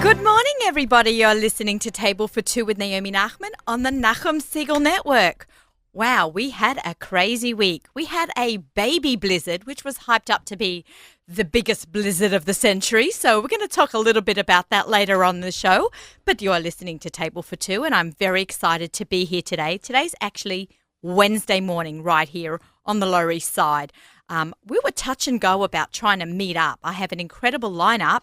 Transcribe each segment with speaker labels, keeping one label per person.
Speaker 1: Good morning, everybody. You're listening to Table for Two with Naomi Nachman on the Nachum Siegel Network. Wow, we had a crazy week. We had a baby blizzard, which was hyped up to be the biggest blizzard of the century. So we're going to talk a little bit about that later on in the show. But you're listening to Table for Two, and I'm very excited to be here today. Today's actually Wednesday morning right here on the Lower East Side. We were touch and go about trying to meet up. I have an incredible lineup.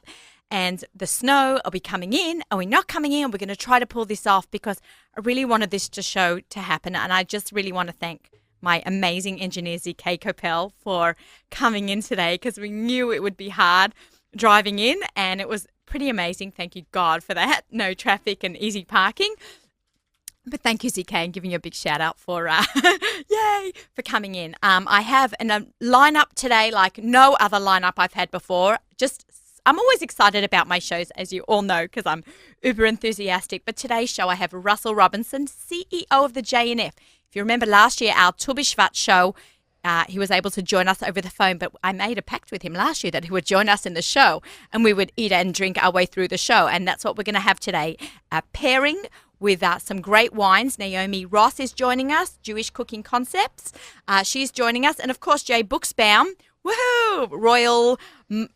Speaker 1: And the snow, are we coming in? Are we not coming in? We're going to try to pull this off because I really wanted this to happen. And I just really want to thank my amazing engineer, ZK Coppell, for coming in today because we knew it would be hard driving in. And it was pretty amazing. Thank you, God, for that. No traffic and easy parking. But thank you, ZK, and giving you a big shout out for, yay, for coming in. I have a lineup today like no other lineup I've had before. I'm always excited about my shows, as you all know, because I'm uber enthusiastic. But today's show, I have Russell Robinson, CEO of the JNF. If you remember last year, our Tu BiShvat show, he was able to join us over the phone. But I made a pact with him last year that he would join us in the show and we would eat and drink our way through the show. And that's what we're going to have today, a pairing with some great wines. Naomi Ross is joining us, Jewish Cooking Concepts. She's joining us. And, of course, Jay Buxbaum. Woohoo!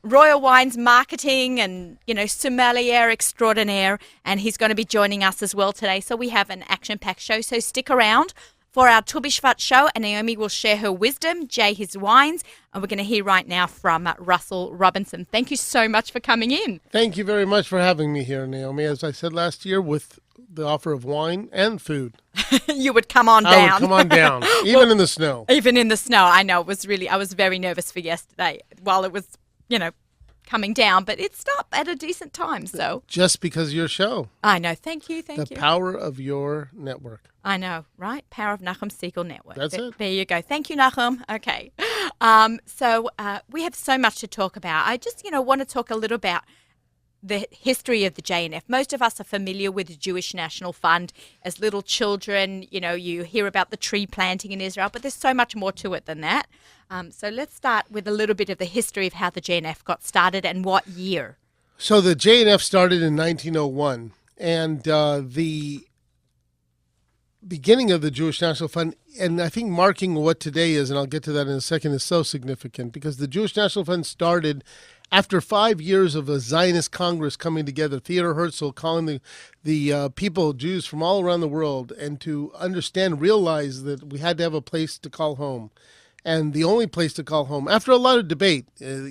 Speaker 1: Royal Wines Marketing and, sommelier extraordinaire. And he's going to be joining us as well today. So we have an action-packed show. So stick around for our Tu BiShvat show. And Naomi will share her wisdom, Jay his wines. And we're going to hear right now from Russell Robinson. Thank you so much for coming in.
Speaker 2: Thank you very much for having me here, Naomi. As I said last year, with the offer of wine and food.
Speaker 1: You would come on down.
Speaker 2: I would come on down, even in the snow.
Speaker 1: Even in the snow. I know. I was very nervous for yesterday while it was, coming down, but it stopped at a decent time. So
Speaker 2: just because of your show.
Speaker 1: I know. Thank you.
Speaker 2: The power of your network.
Speaker 1: I know, right? Power of Nachum Siegel Network.
Speaker 2: That's it.
Speaker 1: There you go. Thank you, Nachum. Okay. So we have so much to talk about. I just, want to talk a little about the history of the JNF. Most of us are familiar with the Jewish National Fund. As little children, you hear about the tree planting in Israel, but there's so much more to it than that. So let's start with a little bit of the history of how the JNF got started and what year.
Speaker 2: So the JNF started in 1901, and the beginning of the Jewish National Fund, and I think marking what today is, and I'll get to that in a second, is so significant because the Jewish National Fund started after 5 years of a Zionist Congress coming together, Theodor Herzl calling the people, Jews from all around the world, and to realize that we had to have a place to call home. And the only place to call home, after a lot of debate, where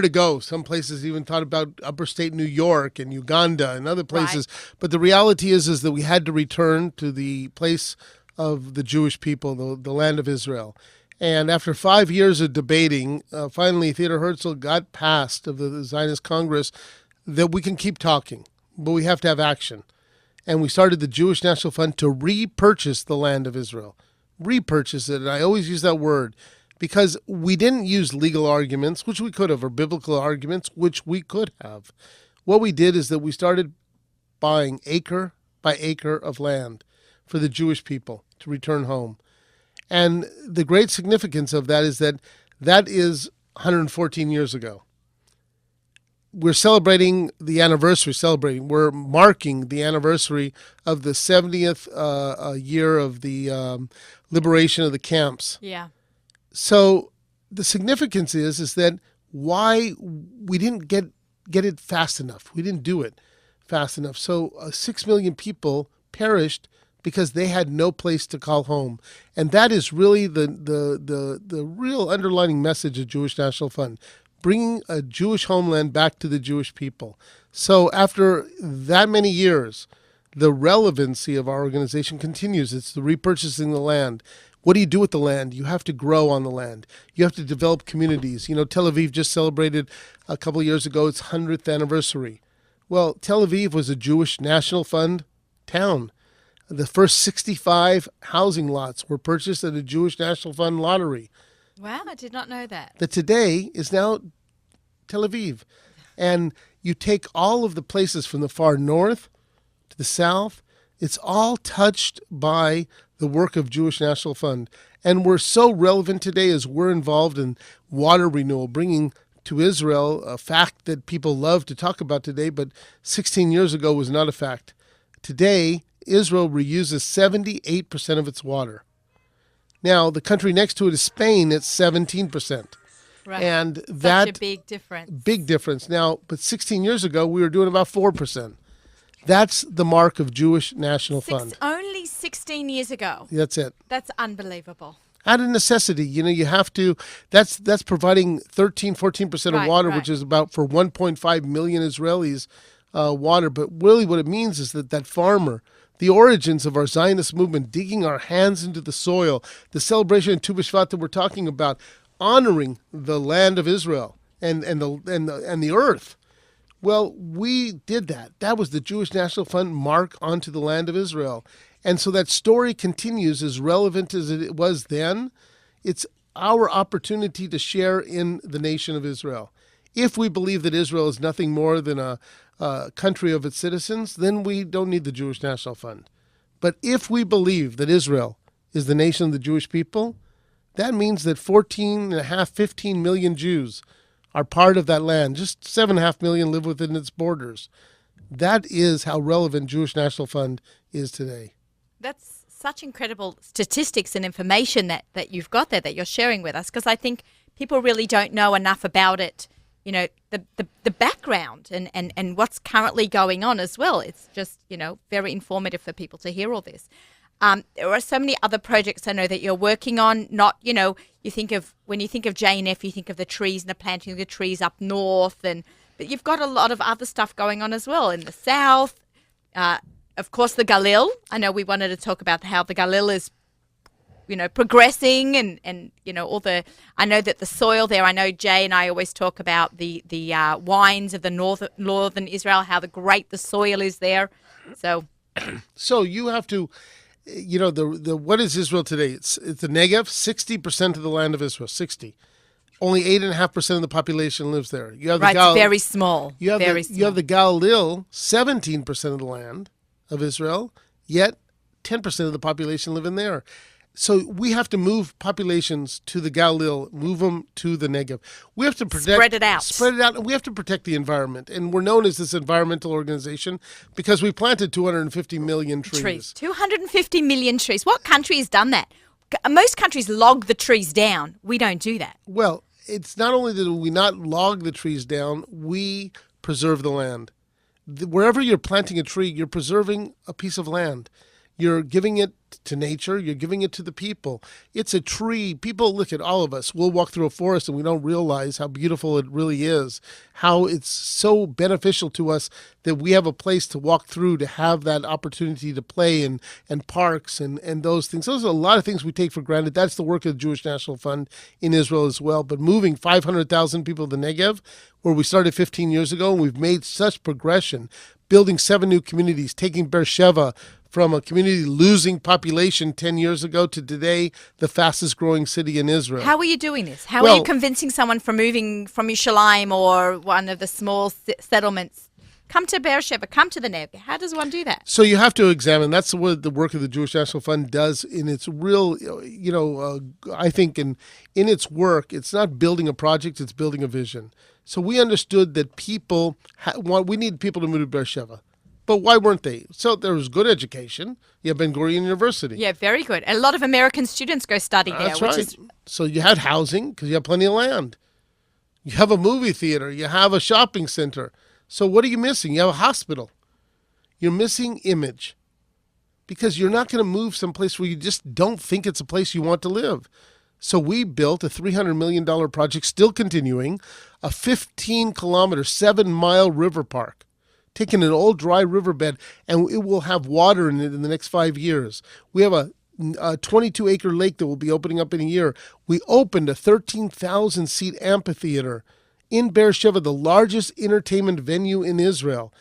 Speaker 2: to go. Some places even thought about upstate New York and Uganda and other places. Right. But the reality is that we had to return to the place of the Jewish people, the land of Israel. And after 5 years of debating, finally Theodor Herzl got passed of the Zionist Congress that we can keep talking, but we have to have action. And we started the Jewish National Fund to repurchase the land of Israel. Repurchase it, and I always use that word, because we didn't use legal arguments, which we could have, or biblical arguments, which we could have. What we did is that we started buying acre by acre of land for the Jewish people to return home. And the great significance of that is that is 114 years ago. We're celebrating the anniversary, we're marking the anniversary of the 70th year of the liberation of the camps.
Speaker 1: Yeah.
Speaker 2: So the significance is that why we didn't get it fast enough. We didn't do it fast enough. So 6 million people perished because they had no place to call home. And that is really the real underlining message of Jewish National Fund, bringing a Jewish homeland back to the Jewish people. So after that many years, the relevancy of our organization continues. It's the repurchasing the land. What do you do with the land? You have to grow on the land. You have to develop communities. Tel Aviv just celebrated a couple of years ago its 100th anniversary. Well, Tel Aviv was a Jewish National Fund town. The first 65 housing lots were purchased at a Jewish National Fund lottery.
Speaker 1: Wow, I did not know that.
Speaker 2: That today is now Tel Aviv. And you take all of the places from the far north to the south, it's all touched by the work of Jewish National Fund. And we're so relevant today as we're involved in water renewal, bringing to Israel, a fact that people love to talk about today, but 16 years ago was not a fact. Today, Israel reuses 78% of its water. Now, the country next to it is Spain. It's 17%.
Speaker 1: Right.
Speaker 2: And that
Speaker 1: Such a big difference.
Speaker 2: big difference. Now, but 16 years ago, we were doing about 4%. That's the mark of Jewish National Fund.
Speaker 1: Only 16 years ago.
Speaker 2: That's it.
Speaker 1: That's unbelievable.
Speaker 2: Out of necessity, you have to. That's providing 14% of water, which is about for 1.5 million Israelis water. But really, what it means is that farmer, the origins of our Zionist movement, digging our hands into the soil, the celebration of Tu BiShvat that we're talking about, honoring the land of Israel and the earth. Well, we did that. That was the Jewish National Fund mark onto the land of Israel. And so that story continues as relevant as it was then. It's our opportunity to share in the nation of Israel. If we believe that Israel is nothing more than a country of its citizens, then we don't need the Jewish National Fund. But if we believe that Israel is the nation of the Jewish people, that means that 15 million Jews are part of that land. Just 7.5 million live within its borders. That is how relevant Jewish National Fund is today. That's
Speaker 1: such incredible statistics and information that you've got there that you're sharing with us, because I think people really don't know enough about it, the background and what's currently going on as well. It's just, very informative for people to hear all this. There are so many other projects I know that you're working on. Not, when you think of JNF, you think of the trees and the planting of the trees up north, but you've got a lot of other stuff going on as well in the south. Of course, the Galil. I know we wanted to talk about how the Galil is, progressing and I know that the soil there, I know Jay and I always talk about the wines of the northern Israel, how great the soil is there.
Speaker 2: So you have to, what is Israel today? It's the Negev, 60% of the land of Israel, 60. Only 8.5% of the population lives there. You have
Speaker 1: it's very small.
Speaker 2: You have the Galil, 17% of the land of Israel, yet 10% of the population live in there. So we have to move populations to the Galil, move them to the Negev. We have to
Speaker 1: spread it out.
Speaker 2: And we have to protect the environment. And we're known as this environmental organization because we planted 250 million trees.
Speaker 1: 250 million trees. What country has done that? Most countries log the trees down. We don't do that.
Speaker 2: Well, it's not only that we not log the trees down, we preserve the land. Wherever you're planting a tree, you're preserving a piece of land. You're giving it to nature. You're giving it to the people. It's a tree. People look at all of us. We'll walk through a forest and we don't realize how beautiful it really is, how it's so beneficial to us that we have a place to walk through, to have that opportunity to play and parks and those things. Those are a lot of things we take for granted. That's the work of the Jewish National Fund in Israel as well. But moving 500,000 people to the Negev, where we started 15 years ago, and we've made such progression, building 7 new communities, taking Beersheba from a community losing population 10 years ago to today, the fastest growing city in Israel.
Speaker 1: How are you doing this? How are you convincing someone from moving from Yerushalayim or one of the small settlements, come to Beersheba, come to the Negev? How does one do that?
Speaker 2: So you have to examine. That's what the work of the Jewish National Fund does in its real, I think in its work, it's not building a project, it's building a vision. So we understood that we need people to move to Beersheba. But why weren't they? So there was good education. You have Ben Gurion University.
Speaker 1: Yeah, very good. A lot of American students go study there.
Speaker 2: That's right. So you had housing because you have plenty of land. You have a movie theater. You have a shopping center. So what are you missing? You have a hospital. You're missing image because you're not going to move someplace where you just don't think it's a place you want to live. So we built a $300 million project, still continuing, a 15-kilometer, 7-mile river park. Taking an old dry riverbed, and it will have water in it in the next 5 years. We have a 22-acre lake that will be opening up in a year. We opened a 13,000-seat amphitheater in Beersheba, the largest entertainment venue in Israel.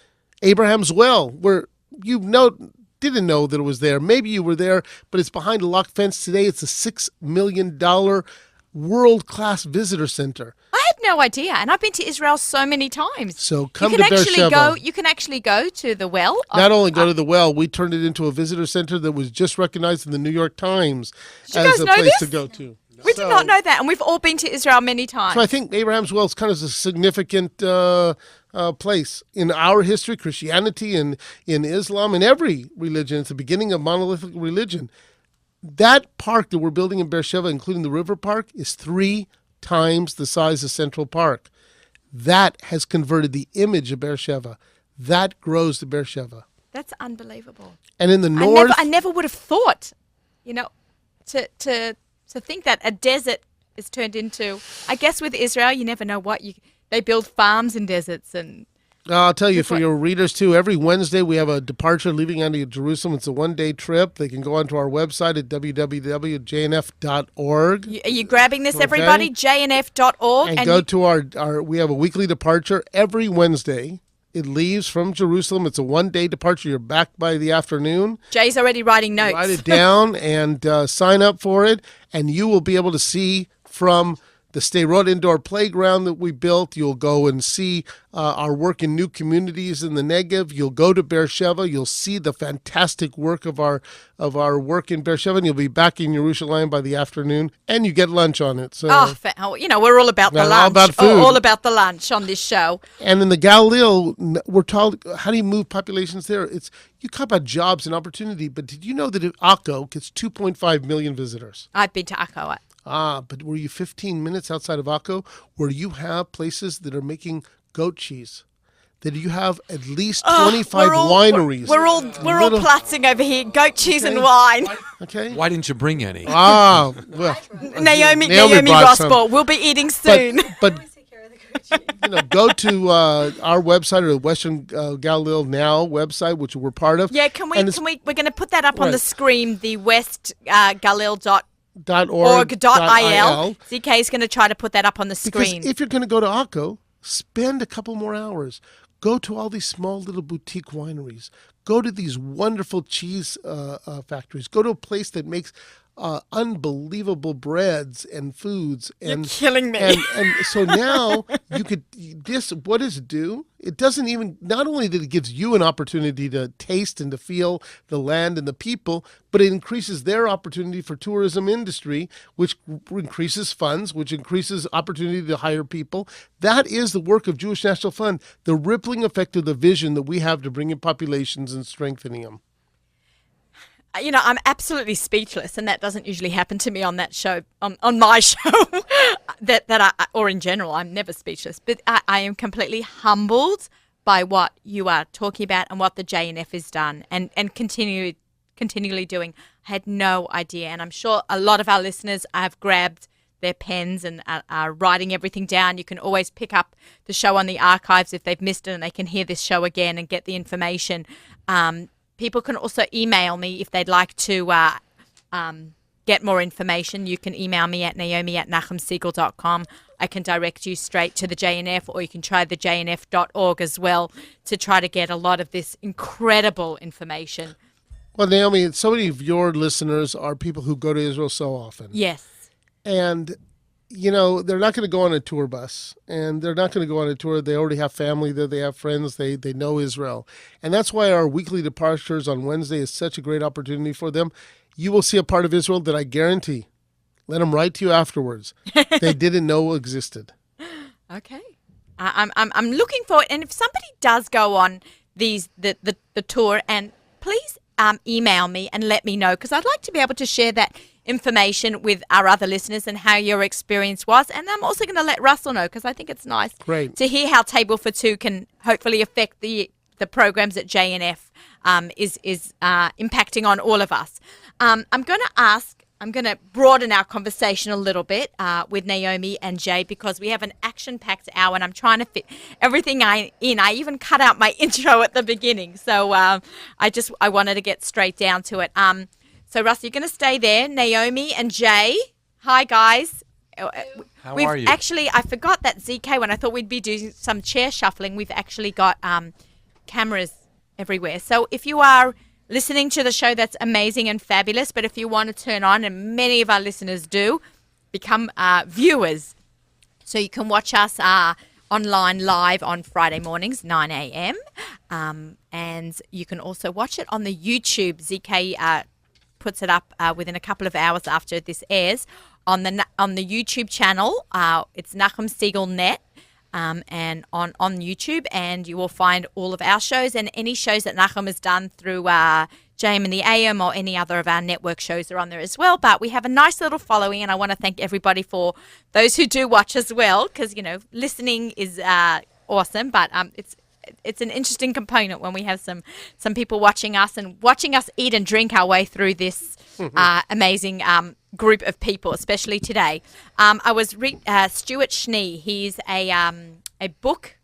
Speaker 2: Abraham's Well, where didn't know that it was there. Maybe you were there, but it's behind a locked fence today. It's a $6 million world-class visitor center.
Speaker 1: I had no idea, and I've been to Israel so many times.
Speaker 2: So come to Beersheba.
Speaker 1: You can actually go to the well.
Speaker 2: Not only go to the well, we turned it into a visitor center that was just recognized in the New York Times as a place to go to.
Speaker 1: We did not know that, and we've all been to Israel many times.
Speaker 2: So I think Abraham's Well is kind of a significant place in our history, Christianity and in Islam and every religion. It's the beginning of monolithic religion. That park that we're building in Beersheba, including the river park, is 3 times the size of Central Park. That has converted the image of Beersheba. That grows to Beersheba.
Speaker 1: That's unbelievable.
Speaker 2: And in the north,
Speaker 1: I never would have thought, to think that a desert is turned into. I guess with Israel, you never know they build farms in deserts and.
Speaker 2: I'll tell you, for your readers too, every Wednesday we have a departure leaving out of Jerusalem. It's a 1-day trip. They can go onto our website at www.jnf.org.
Speaker 1: Are you grabbing this, everybody? jnf.org.
Speaker 2: And go to our, we have a weekly departure every Wednesday. It leaves from Jerusalem. It's a 1-day departure. You're back by the afternoon.
Speaker 1: Jay's already writing notes.
Speaker 2: Write it down and sign up for it, and you will be able to see from the Stay Road Indoor Playground that we built. You'll go and see our work in new communities in the Negev. You'll go to Beersheba. You'll see the fantastic work of our work in Beersheba, and you'll be back in Jerusalem by the afternoon, and you get lunch on it. So,
Speaker 1: we're all about the lunch.
Speaker 2: All about food.
Speaker 1: All about the lunch on this show.
Speaker 2: And in the Galilee, we're told, how do you move populations there? You talk about jobs and opportunity, but did you know that Akko gets 2.5 million visitors?
Speaker 1: I've been to Akko.
Speaker 2: But were you 15 minutes outside of Akko, where you have places that are making goat cheese? That you have at least 25 wineries.
Speaker 1: We're all platzing over here, goat cheese and wine.
Speaker 2: Okay.
Speaker 3: Why didn't you bring any?
Speaker 2: Well,
Speaker 1: Naomi Rosbor. We'll be eating soon.
Speaker 2: But go to our website, or the Western Galilee Now website, which we're part of.
Speaker 1: Yeah, we're going to put that up on the screen, the westgalil.org.il. ZK is going to try to put that up on the screen.
Speaker 2: Because if you're going to go to Akko, spend a couple more hours. Go to all these small little boutique wineries. Go to these wonderful cheese factories. Go to a place that makes unbelievable breads and foods. And,
Speaker 1: You're killing me.
Speaker 2: And so now what does it do? It doesn't even, not only that it gives you an opportunity to taste and to feel the land and the people, but it increases their opportunity for tourism industry, which increases funds, which increases opportunity to hire people. That is the work of Jewish National Fund, the rippling effect of the vision that we have to bring in populations and strengthening them.
Speaker 1: I'm absolutely speechless, and that doesn't usually happen to me on that show, on my show, or in general. I'm never speechless, but I am completely humbled by what you are talking about and what the JNF has done and continually doing. I had no idea, and I'm sure a lot of our listeners have grabbed their pens and are writing everything down. You can always pick up the show on the archives if they've missed it, and they can hear this show again and get the information. People can also email me if they'd like to get more information. You can email me at naomi@nachumsegal.com. I can direct you straight to the JNF, or you can try the jnf.org as well to try to get a lot of this incredible information.
Speaker 2: Well, Naomi, so many of your listeners are people who go to Israel so often.
Speaker 1: Yes.
Speaker 2: And they're not going to go on a tour bus, and they're not going to go on a tour. They already have family there. They have friends. They know Israel. And that's why our weekly departures on Wednesday is such a great opportunity for them. You will see a part of Israel that I guarantee, let them write to you afterwards, they didn't know existed.
Speaker 1: Okay. I'm looking forward. And if somebody does go on the tour, and please email me and let me know, because I'd like to be able to share that information with our other listeners and how your experience was. And I'm also going to let Russell know, because I think it's nice to hear how Table for Two can hopefully affect the programs that JNF is impacting on all of us. I'm going to broaden our conversation a little bit with Naomi and Jay, because we have an action-packed hour and I'm trying to fit everything in. I even cut out my intro at the beginning. So I wanted to get straight down to it. So, Russ, you're going to stay there. Naomi and Jay. Hi, guys.
Speaker 3: How are you?
Speaker 1: Actually, I forgot that ZK, when I thought we'd be doing some chair shuffling, we've actually got cameras everywhere. So if you are listening to the show, that's amazing and fabulous. But if you want to turn on, and many of our listeners do, become viewers. So you can watch us online live on Friday mornings, 9 a.m. And you can also watch it on the YouTube. ZK puts it up within a couple of hours after this airs on the YouTube channel. It's Nachum Siegel Net. And on YouTube, and you will find all of our shows and any shows that Nachum has done through JM and the AM or any other of our network shows are on there as well. But we have a nice little following, and I want to thank everybody for those who do watch as well, because listening is awesome, but it's an interesting component when we have some people watching us eat and drink our way through this amazing group of people, especially today. I was Stuart Schnee. He's a book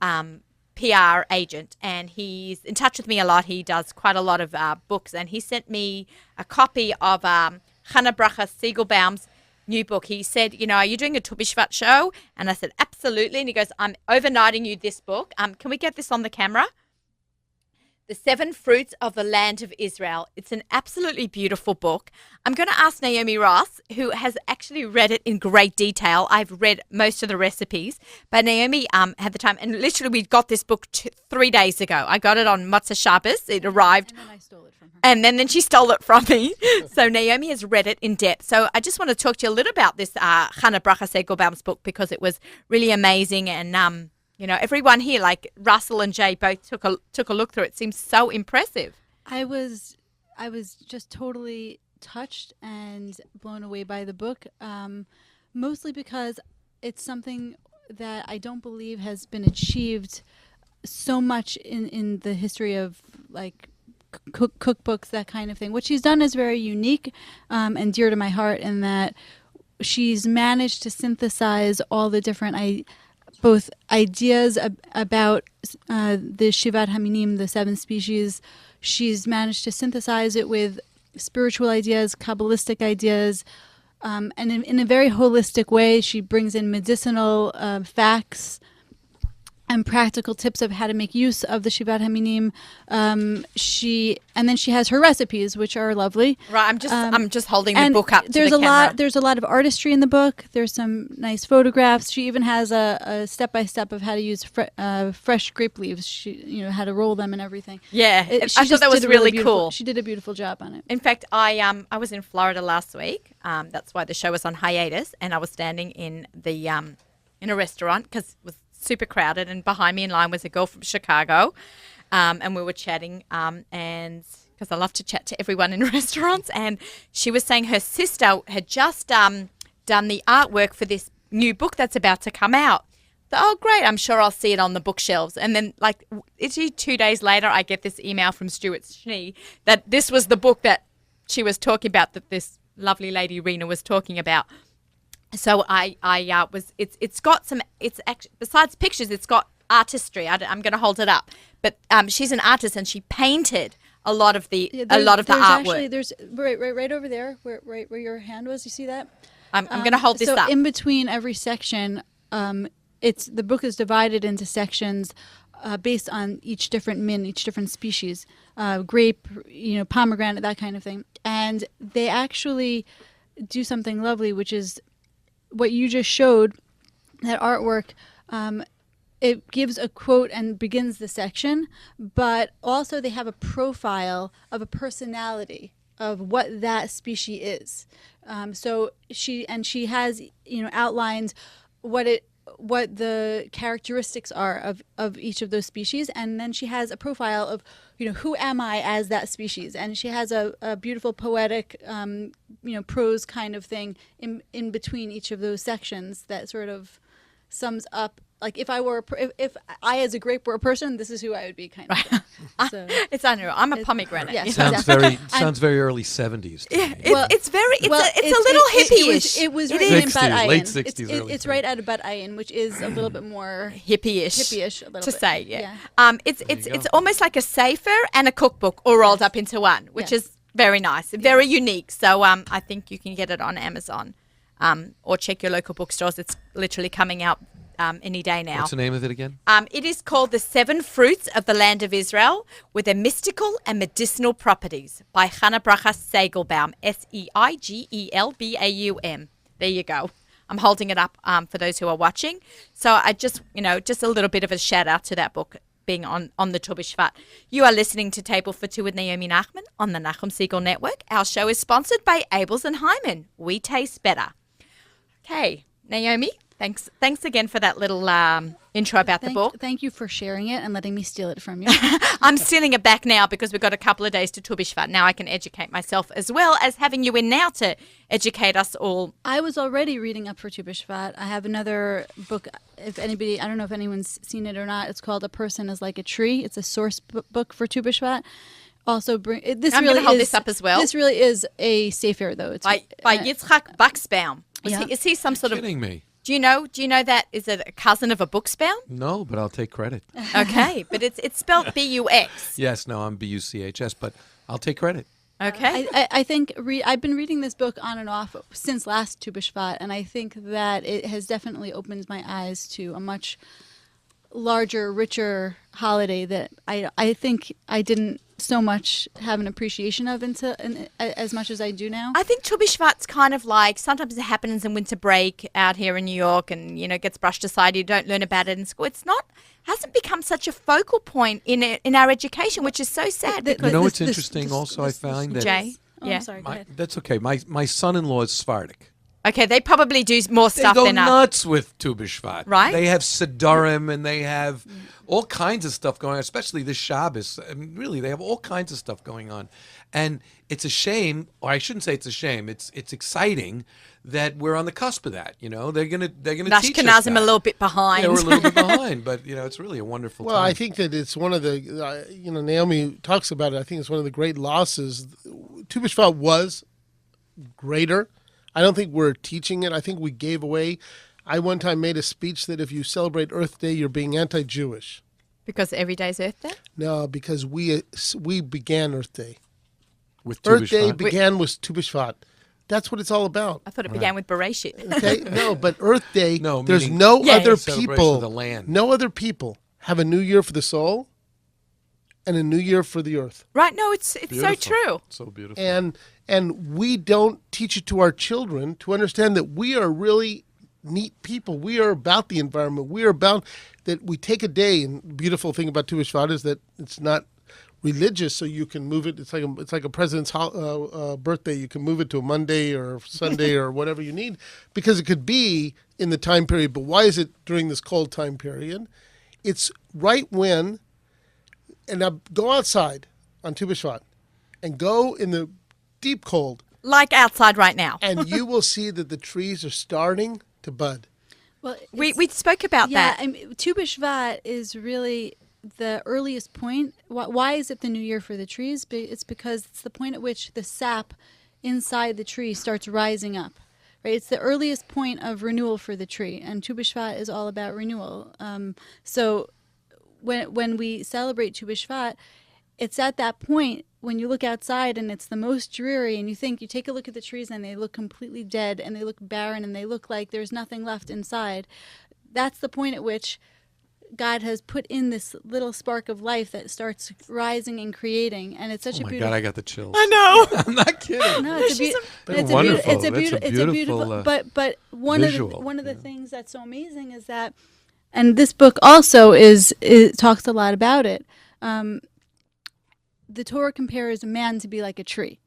Speaker 1: PR agent, and he's in touch with me a lot. He does quite a lot of books, and he sent me a copy of Hannah Bracha Siegelbaum's new book. He said, are you doing a Tu BiShvat show? And I said, absolutely. And he goes, I'm overnighting you this book. Can we get this on the camera? The Seven Fruits of the Land of Israel. It's an absolutely beautiful book. I'm going to ask Naomi Ross, who has actually read it in great detail. I've read most of the recipes, but Naomi had the time. And literally, we got this book 3 days ago. I got it on Motzei Shabbos. It arrived.
Speaker 4: And then I stole it from her.
Speaker 1: And then she stole it from me. So Naomi has read it in depth. So I just want to talk to you a little about this Hannah Bracha Siegelbaum's book, because it was really amazing. And everyone here, like Russell and Jay, both took a look through it. It seems so impressive.
Speaker 4: I was just totally touched and blown away by the book, mostly because it's something that I don't believe has been achieved so much in the history of like cookbooks, that kind of thing. What she's done is very unique and dear to my heart, in that she's managed to synthesize all the different both ideas about the Shivat Haminim, the 7 species. She's managed to synthesize it with spiritual ideas, Kabbalistic ideas, and in a very holistic way. She brings in medicinal facts and practical tips of how to make use of the Shivat Haminim. And then she has her recipes, which are lovely.
Speaker 1: Right, I'm just holding the book up to the camera.
Speaker 4: There's a lot of artistry in the book. There's some nice photographs. She even has a step-by-step of how to use fresh grape leaves. How to roll them and everything.
Speaker 1: Yeah, I thought that was really cool.
Speaker 4: She did a beautiful job on it.
Speaker 1: In fact, I was in Florida last week. That's why the show was on hiatus, and I was standing in a restaurant because it was super crowded, and behind me in line was a girl from Chicago, and we were chatting, and because I love to chat to everyone in restaurants, and she was saying her sister had just done the artwork for this new book that's about to come out. So, oh, great, I'm sure I'll see it on the bookshelves. And then, like, literally 2 days later, I get this email from Stuart Schnee that this was the book that she was talking about, that this lovely lady Rena was talking about. So it's got some, it's actually, besides pictures, it's got artistry. I'm going to hold it up, but she's an artist, and she painted a lot of the artwork.
Speaker 4: Actually, there's right over there, where your hand was. You see that?
Speaker 1: I'm going to hold this up.
Speaker 4: So in between every section, the book is divided into sections based on each different each different species, grape, pomegranate, that kind of thing, and they actually do something lovely, which is what you just showed, that artwork. It gives a quote and begins the section, but also they have a profile of a personality of what that species is. So she has outlined what the characteristics are of each of those species, and then she has a profile of who am I as that species, and she has a beautiful poetic prose kind of thing in between each of those sections that sort of sums up, like, if I as a grape were a person, this is who I would be, kind of thing. So,
Speaker 1: it's unreal. I'm a pomegranate.
Speaker 4: Yeah,
Speaker 3: sounds very early 70s.
Speaker 1: Yeah, it's a little hippie-ish.
Speaker 4: It was written in Bat Ayin.
Speaker 3: Late 60s,
Speaker 4: it's right out of Bat Ayin, which is a little bit more
Speaker 1: hippie-ish
Speaker 4: a little
Speaker 1: to
Speaker 4: bit.
Speaker 1: say. Yeah. It's almost like a sefer and a cookbook all rolled up into one, which is very nice, very unique. So I think you can get it on Amazon, or check your local bookstores. It's literally coming out any day now.
Speaker 3: What's the name of it again?
Speaker 1: It is called The Seven Fruits of the Land of Israel with Their Mystical and Medicinal Properties by Hannah Bracha Siegelbaum, Seigelbaum. There you go. I'm holding it up for those who are watching. So I just a little bit of a shout out to that book being on the Tu BiShvat. You are listening to Table for Two with Naomi Nachman on the Nachum Siegel Network. Our show is sponsored by Abels and Hyman. We taste better. Okay, Naomi, thanks again for that little intro about the book.
Speaker 4: Thank you for sharing it and letting me steal it from you.
Speaker 1: I'm stealing it back now because we've got a couple of days to Tu BiShvat. Now I can educate myself as well as having you in now to educate us all.
Speaker 4: I was already reading up for Tu BiShvat. I have another book. If anybody, I don't know if anyone's seen it or not. It's called A Person is Like a Tree. It's a source book for Tu BiShvat. Also,
Speaker 1: I'm going to hold this up as well.
Speaker 4: This really is a sefer, though. It's
Speaker 1: by Yitzhak Buxbaum.
Speaker 4: Yeah.
Speaker 1: Is he some sort of?
Speaker 3: Kidding me?
Speaker 1: Do you know that is it a cousin of a Buxbaum?
Speaker 3: No, but I'll take credit.
Speaker 1: Okay, but it's spelled B-U-X.
Speaker 3: Yes, no, I'm B-U-C-H-S, but I'll take credit.
Speaker 1: Okay.
Speaker 4: I think I've been reading this book on and off since last Tu BiShvat, and I think that it has definitely opened my eyes to a much larger, richer holiday that I think I didn't so much have an appreciation of as much as I do now.
Speaker 1: I think Tu BiShvat's kind of like, sometimes it happens in winter break out here in New York and, gets brushed aside. You don't learn about it in school. Hasn't become such a focal point in our education, which is so sad.
Speaker 3: You know what's interesting also, I find that...
Speaker 1: Jay?
Speaker 4: Oh, I'm sorry, go ahead.
Speaker 3: That's okay. My son-in-law is Sephardic.
Speaker 1: Okay, they probably do more stuff
Speaker 3: They go
Speaker 1: than us.
Speaker 3: nuts with Tu BiShvat.
Speaker 1: Right.
Speaker 3: They have Siddurim and they have all kinds of stuff going on, especially this Shabbos. I mean, really, they have all kinds of stuff going on. And it's a shame, or I shouldn't say it's a shame, it's exciting that we're on the cusp of that. They're gonna teach us that.
Speaker 1: a little bit behind.
Speaker 3: Yeah, we're a little bit behind, but it's really a wonderful time.
Speaker 2: Well, I think that it's one of the, Naomi talks about it. I think it's one of the great losses. Tu BiShvat was greater. I don't think we're teaching it. I think we gave away. I one time made a speech that if you celebrate Earth Day, you're being anti-Jewish.
Speaker 1: Because every day's Earth Day?
Speaker 2: No, because we began Earth Day.
Speaker 3: With Tu
Speaker 2: Earth Day
Speaker 3: BiShvat?
Speaker 2: began with Tu BiShvat. That's what it's all about.
Speaker 1: I thought it began with Bereshit.
Speaker 2: Okay, no, but Earth Day.
Speaker 3: No,
Speaker 2: there's
Speaker 3: meaning
Speaker 2: no other
Speaker 3: celebration
Speaker 2: people.
Speaker 3: of the land.
Speaker 2: No other people have a new year for the soul, and a new year for the earth.
Speaker 1: Right? No, it's so
Speaker 3: Beautiful.
Speaker 1: true.
Speaker 3: So beautiful.
Speaker 2: And we don't teach it to our children to understand that we are really neat people. We are about the environment. We are about that we take a day. And the beautiful thing about Tu BiShvat is that it's not religious, so you can move it. It's like a president's birthday. You can move it to a Monday or Sunday or whatever you need, because it could be in the time period. But why is it during this cold time period? It's right when, and now go outside on Tu BiShvat and go in the deep cold.
Speaker 1: Like outside right now.
Speaker 2: And you will see that the trees are starting to bud.
Speaker 4: Well,
Speaker 1: We spoke about that.
Speaker 4: I mean, Tu BiShvat is really the earliest point. Why is it the new year for the trees? It's because it's the point at which the sap inside the tree starts rising up. Right? It's the earliest point of renewal for the tree, and Tu BiShvat is all about renewal. So when we celebrate Tu BiShvat, it's at that point when you look outside and it's the most dreary, and you take a look at the trees and they look completely dead and they look barren and they look like there's nothing left inside. That's the point at which God has put in this little spark of life that starts rising and creating, and it's such
Speaker 3: Oh
Speaker 4: a
Speaker 3: my
Speaker 4: beautiful.
Speaker 3: God, I got the chills.
Speaker 1: I know.
Speaker 3: I'm not kidding.
Speaker 4: No, it's
Speaker 3: wonderful.
Speaker 4: It's a
Speaker 3: That's
Speaker 4: beautiful. But one
Speaker 3: visual.
Speaker 4: of the things that's so amazing is that, and this book also talks a lot about it. The Torah compares a man to be like a tree,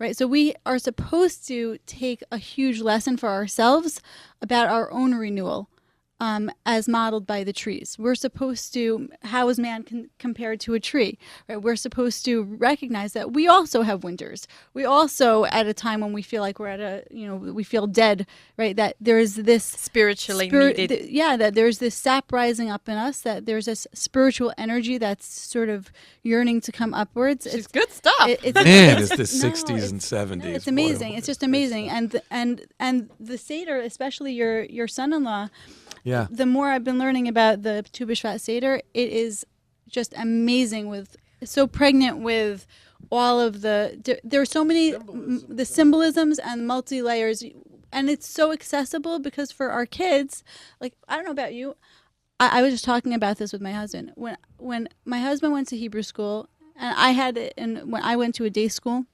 Speaker 4: right? So we are supposed to take a huge lesson for ourselves about our own renewal, as modeled by the trees. We're supposed to, how is man compared to a tree? Right? We're supposed to recognize that we also have winters. We also, at a time when we feel like we're we feel dead, right? That there's this
Speaker 1: Spiritually needed.
Speaker 4: That there's this sap rising up in us, that there's this spiritual energy that's sort of yearning to come upwards.
Speaker 1: It's good stuff.
Speaker 3: Man, it's the 60s and 70s.
Speaker 4: It's amazing.
Speaker 3: Boy,
Speaker 4: It's just amazing. And the Seder, especially your son-in-law,
Speaker 3: yeah.
Speaker 4: the more I've been learning about the Tu BiShvat Seder, it is just amazing. It's so pregnant with all of there are so many the symbolisms and multi-layers, and it's so accessible because for our kids, like, I don't know about you, I was just talking about this with my husband. When my husband went to Hebrew school, and when I went to a day school,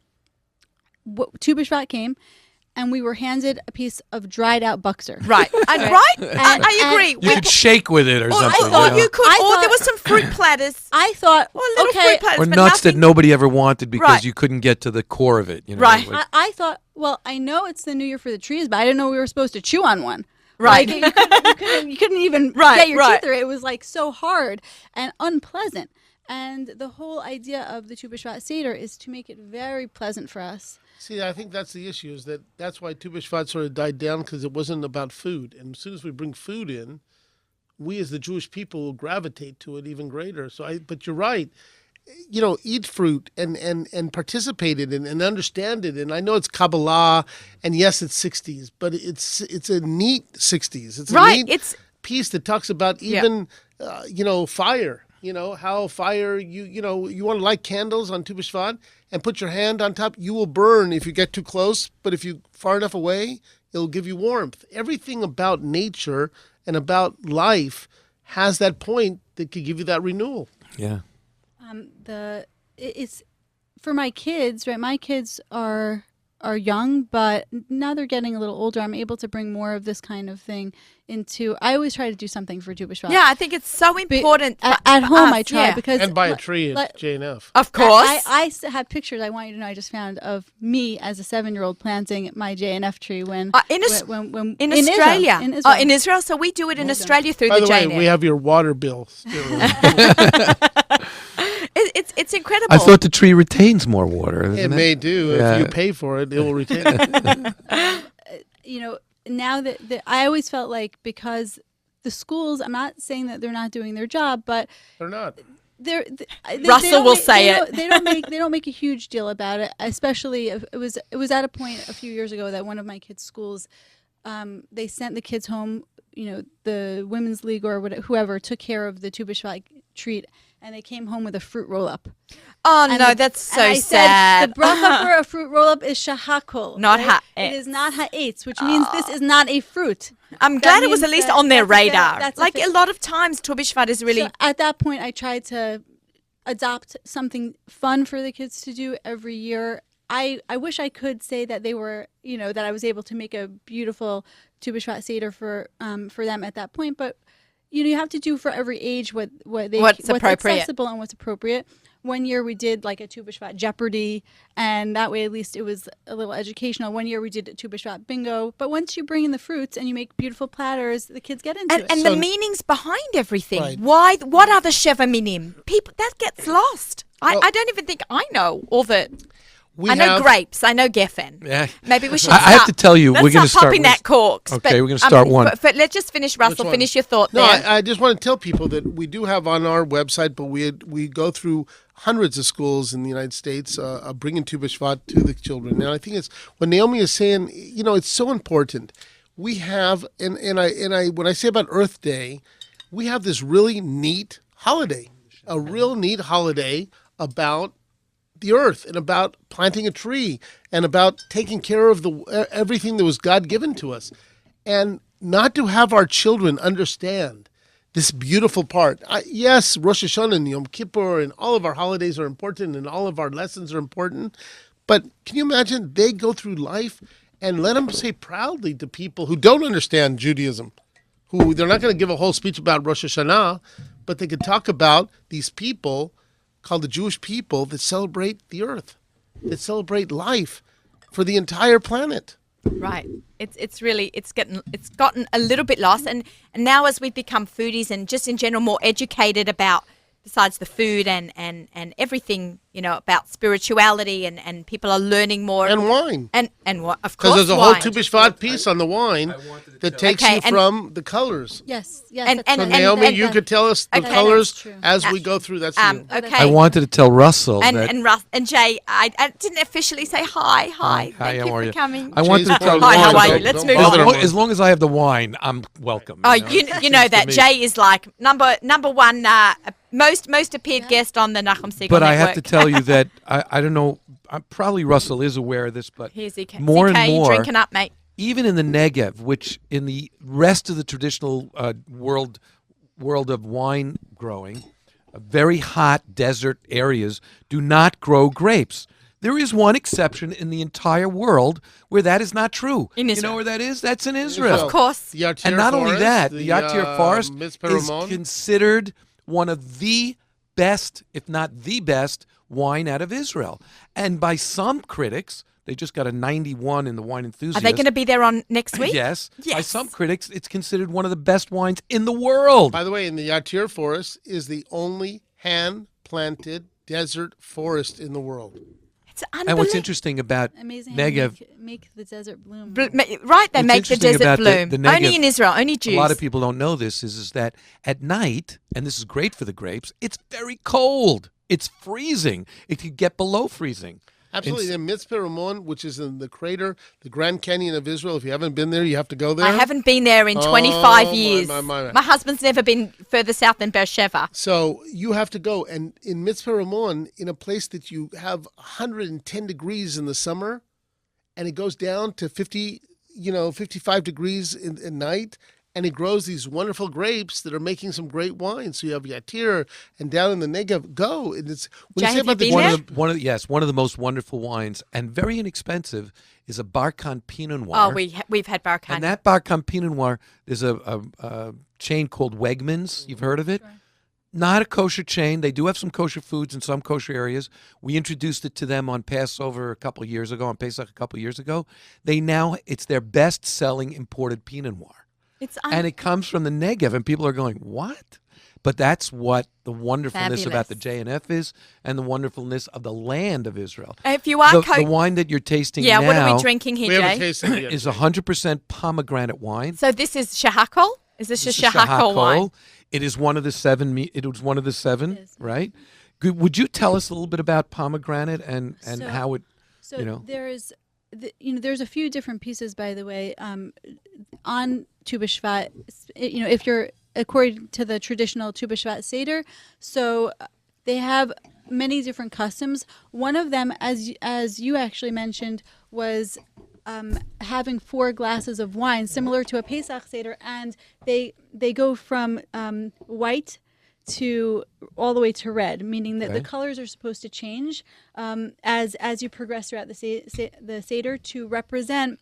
Speaker 4: Tu BiShvat came, and we were handed a piece of dried out buxer.
Speaker 1: Right. And I agree.
Speaker 3: You could shake with it or something.
Speaker 1: I
Speaker 3: you
Speaker 1: thought
Speaker 3: know?
Speaker 1: you could.
Speaker 4: I
Speaker 1: Or there
Speaker 4: thought-
Speaker 1: was some fruit platters.
Speaker 4: I thought,
Speaker 1: Or little
Speaker 4: okay,
Speaker 1: fruit platters.
Speaker 3: Or
Speaker 1: but
Speaker 3: nuts that
Speaker 1: nothing-
Speaker 3: nobody ever wanted because
Speaker 1: Right.
Speaker 3: you couldn't get to the core of it. You know?
Speaker 1: Right.
Speaker 4: I thought, well, I know it's the New Year for the trees, but I didn't know we were supposed to chew on one.
Speaker 1: Right.
Speaker 4: Like, you couldn't even
Speaker 1: Right,
Speaker 4: get your
Speaker 1: right.
Speaker 4: teeth through it. It was like so hard and unpleasant. And the whole idea of the Tu BiShvat Seder is to make it very pleasant for us.
Speaker 2: See, I think that's the issue. That's why Tu BiShvat sort of died down, because it wasn't about food. And as soon as we bring food in, we as the Jewish people will gravitate to it even greater. But you're right. You know, eat fruit and participate in it and understand it. And I know it's Kabbalah, and yes, it's 60s, but it's a neat 60s. It's a
Speaker 1: Right,
Speaker 2: neat
Speaker 1: it's-
Speaker 2: piece that talks about even fire. You know how fire. You want to light candles on Tu BiShvat and put your hand on top. You will burn if you get too close, but if you far enough away, it'll give you warmth. Everything about nature and about life has that point that could give you that renewal.
Speaker 3: Yeah.
Speaker 4: It's for my kids, right? My kids are young, but now they're getting a little older. I'm able to bring more of this kind of thing into. I always try to do something for Tu BiShvat.
Speaker 1: Yeah, I think it's so important.
Speaker 4: At
Speaker 1: for
Speaker 4: home,
Speaker 1: us,
Speaker 4: I try
Speaker 1: yeah.
Speaker 4: because
Speaker 2: And buy a tree at
Speaker 4: like-
Speaker 2: J&F.
Speaker 1: Of course.
Speaker 4: I have pictures. I want you to know. I just found of me as a 7-year-old planting my JNF tree when
Speaker 1: in
Speaker 4: when
Speaker 1: in
Speaker 4: Israel,
Speaker 1: Australia.
Speaker 4: in Israel.
Speaker 1: In Israel. So we do it in Australia through
Speaker 2: By
Speaker 1: the
Speaker 2: the way,
Speaker 1: JNF.
Speaker 2: we have your water bill.
Speaker 1: It's incredible.
Speaker 3: I thought the tree retains more water.
Speaker 2: It
Speaker 3: Isn't it?
Speaker 2: may do.
Speaker 3: Yeah.
Speaker 2: If you pay for it, it will retain it.
Speaker 4: You know, now that I always felt like because the schools, I'm not saying that they're not doing their job, but
Speaker 2: Or not.
Speaker 1: Russell
Speaker 4: don't
Speaker 1: will
Speaker 4: make-
Speaker 1: say
Speaker 4: they
Speaker 1: it.
Speaker 4: don't- they don't make a huge deal about it. Especially if it was at a point a few years ago that one of my kids' schools, they sent the kids home. You know, the women's league or whoever took care of the Tu BiShvat treat, and they came home with a fruit roll up.
Speaker 1: Oh
Speaker 4: And
Speaker 1: no,
Speaker 4: the-
Speaker 1: that's
Speaker 4: and I
Speaker 1: so
Speaker 4: said,
Speaker 1: sad.
Speaker 4: the bracha for a fruit roll up is shahakol,
Speaker 1: Not
Speaker 4: right?
Speaker 1: ha'etz.
Speaker 4: It is not ha'etz, which means this is not a fruit.
Speaker 1: I'm
Speaker 4: That
Speaker 1: glad it was
Speaker 4: means
Speaker 1: at least
Speaker 4: that
Speaker 1: on their
Speaker 4: that's a
Speaker 1: radar.
Speaker 4: that's
Speaker 1: Like a lot of times, Tu BiShvat is really
Speaker 4: So at that point, I tried to adopt something fun for the kids to do every year. I wish I could say that they were, you know, that I was able to make a beautiful Tu BiShvat Seder for them at that point. But you have to do for every age what's
Speaker 1: What's appropriate.
Speaker 4: accessible and what's appropriate. One year we did like a Tu BiShvat Jeopardy, and that way at least it was a little educational. One year we did a Tu BiShvat Bingo. But once you bring in the fruits and you make beautiful platters, the kids get into it.
Speaker 1: and the meanings behind everything.
Speaker 2: Right.
Speaker 1: Why? What are the Sheva Minim? People that gets lost.
Speaker 2: Well-
Speaker 1: I don't even think I know all the.
Speaker 2: We
Speaker 1: I know
Speaker 2: have-
Speaker 1: grapes. I know Geffen.
Speaker 3: Yeah.
Speaker 1: Maybe we should.
Speaker 3: I have
Speaker 1: start-
Speaker 3: to tell you,
Speaker 1: let's
Speaker 3: we're gonna
Speaker 1: start popping
Speaker 3: start with-
Speaker 1: that corks.
Speaker 3: Okay, we're gonna start one.
Speaker 1: But let's just finish. Russell,
Speaker 2: one?
Speaker 1: finish your thought
Speaker 2: No,
Speaker 1: there.
Speaker 2: I just want to tell people that we do have on our website, but we go through hundreds of schools in the United States bringing Tu BiShvat to the children. And I think it's what Naomi is saying. You know, it's so important. We have, and I when I say about Earth Day, we have this really neat holiday, a real neat holiday about the earth and about planting a tree and about taking care of everything that was God given to us, and not to have our children understand this beautiful part. Yes, Rosh Hashanah and Yom Kippur and all of our holidays are important and all of our lessons are important, but can you imagine they go through life and let them say proudly to people who don't understand Judaism, who they're not going to give a whole speech about Rosh Hashanah, but they could talk about these people called the Jewish people that celebrate the earth, that celebrate life for the entire planet.
Speaker 1: Right. It's really it's gotten a little bit lost, and now as we've become foodies and just in general more educated about besides the food and everything, you know, about spirituality and people are learning more
Speaker 2: And wine.
Speaker 1: and what of course
Speaker 2: Because there's a whole
Speaker 1: wine.
Speaker 2: Tu BiShvat piece on the wine that takes
Speaker 1: Okay,
Speaker 2: you
Speaker 1: and-
Speaker 2: from the colors.
Speaker 4: yes,
Speaker 1: And-
Speaker 4: that's
Speaker 1: and-
Speaker 2: So
Speaker 4: right.
Speaker 2: Naomi,
Speaker 1: and-
Speaker 2: you could tell us the
Speaker 1: Okay.
Speaker 2: colors
Speaker 4: That's true.
Speaker 2: as we go through. That's you.
Speaker 1: Okay.
Speaker 3: I wanted to tell Russell
Speaker 1: and
Speaker 3: that.
Speaker 1: and Russ and Jay, I didn't officially say hi.
Speaker 3: Hi,
Speaker 1: Thank
Speaker 3: how
Speaker 1: you
Speaker 3: are
Speaker 1: for
Speaker 3: you?
Speaker 1: coming.
Speaker 3: I wanted
Speaker 2: Jay's
Speaker 3: to tell
Speaker 2: probably
Speaker 1: Hi, how
Speaker 3: Russell
Speaker 1: are you?
Speaker 3: that-
Speaker 1: Let's
Speaker 2: Don't
Speaker 1: move
Speaker 2: bother
Speaker 1: on.
Speaker 2: him.
Speaker 3: As long as I have the wine, I'm welcome.
Speaker 1: Oh,
Speaker 3: know?
Speaker 1: you know that
Speaker 3: To me.
Speaker 1: Jay is like number one most appeared guest on the Nachum Siegel
Speaker 3: But I
Speaker 1: Network.
Speaker 3: have to tell you that I don't know. Probably Russell is aware of this, but
Speaker 1: Here's ZK.
Speaker 3: more
Speaker 1: ZK,
Speaker 3: and
Speaker 1: you
Speaker 3: more,
Speaker 1: drinking up, mate.
Speaker 3: even in the Negev, which in the rest of the traditional world of wine growing, very hot desert areas do not grow grapes. There is one exception in the entire world where that is not true.
Speaker 1: In
Speaker 3: You
Speaker 1: Israel.
Speaker 3: know where that is? That's in Israel.
Speaker 1: Of course.
Speaker 2: The Yatir
Speaker 3: And not only
Speaker 2: forest,
Speaker 3: that, the Yatir forest
Speaker 2: Mitzpeh
Speaker 3: is
Speaker 2: Ramon.
Speaker 3: considered one of the best, if not the best, wine out of Israel. And by some critics, they just got a 91 in the Wine
Speaker 1: Are
Speaker 3: Enthusiast.
Speaker 1: they going to be there on next week?
Speaker 3: Yes. By
Speaker 1: Yes.
Speaker 3: some critics, it's considered one of the best wines in the world.
Speaker 2: By the way, in the Yatir forest is the only hand-planted desert forest in the world.
Speaker 1: It's
Speaker 3: And what's
Speaker 1: unbelievable.
Speaker 3: interesting about
Speaker 4: Amazing.
Speaker 3: Negev,
Speaker 4: Make the desert bloom.
Speaker 1: Right, they
Speaker 3: What's
Speaker 1: make the
Speaker 3: interesting
Speaker 1: desert
Speaker 3: about
Speaker 1: bloom.
Speaker 3: the Negev-
Speaker 1: only in Israel, only Jews.
Speaker 3: a lot of people don't know this, is that at night, and this is great for the grapes, it's very cold. It's freezing. It could get below freezing.
Speaker 2: Absolutely. The Mitzpeh Ramon, which is in the crater, the Grand Canyon of Israel. If you haven't been there, you have to go there.
Speaker 1: I haven't been there in 25
Speaker 2: Oh,
Speaker 1: years.
Speaker 2: my.
Speaker 1: My husband's never been further south than Beersheba.
Speaker 2: So you have to go. And in Mitzpeh Ramon, in a place that you have 110 degrees in the summer, and it goes down to 55 degrees at night, and it grows these wonderful grapes that are making some great wines. So you have Yatir, and down in the Negev, go. And it's when
Speaker 1: Jay,
Speaker 2: you say
Speaker 1: have you
Speaker 2: about the
Speaker 1: been there?
Speaker 3: One of the most wonderful wines and very inexpensive is a Barkan Pinot Noir.
Speaker 1: Oh, we've had Barkan.
Speaker 3: And that Barkan Pinot Noir, there's a chain called Wegmans. You've heard of it? Not a kosher chain. They do have some kosher foods in some kosher areas. We introduced it to them on Passover a couple of years ago, on Pesach a couple of years ago. It's their best-selling imported Pinot Noir.
Speaker 1: It's
Speaker 3: And it comes from the Negev, and people are going, what? But that's what the wonderfulness about the JNF is, and the wonderfulness of the land of Israel.
Speaker 1: If you are
Speaker 3: The wine that you're tasting
Speaker 1: yeah,
Speaker 3: now
Speaker 1: what are we drinking here,
Speaker 2: we haven't
Speaker 1: Jay?
Speaker 2: tasted it yet.
Speaker 3: is 100% pomegranate wine.
Speaker 1: So this is shahakol? Is this
Speaker 3: This
Speaker 1: a
Speaker 3: is
Speaker 1: shahakol wine?
Speaker 3: It is one of the seven. It was one of the seven,
Speaker 4: is.
Speaker 3: right? Would you tell us a little bit about pomegranate and
Speaker 4: So-
Speaker 3: how it?
Speaker 4: So
Speaker 3: you know.
Speaker 4: there's, there's a few different pieces, by the way, on Tu BiShvat. If you're according to the traditional Tu BiShvat Seder, so they have many different customs. One of them, as you actually mentioned, was having 4 glasses of wine, similar to a Pesach Seder, and they go from white to all the way to red, meaning that the
Speaker 3: Okay.
Speaker 4: colors are supposed to change as you progress throughout the Seder to represent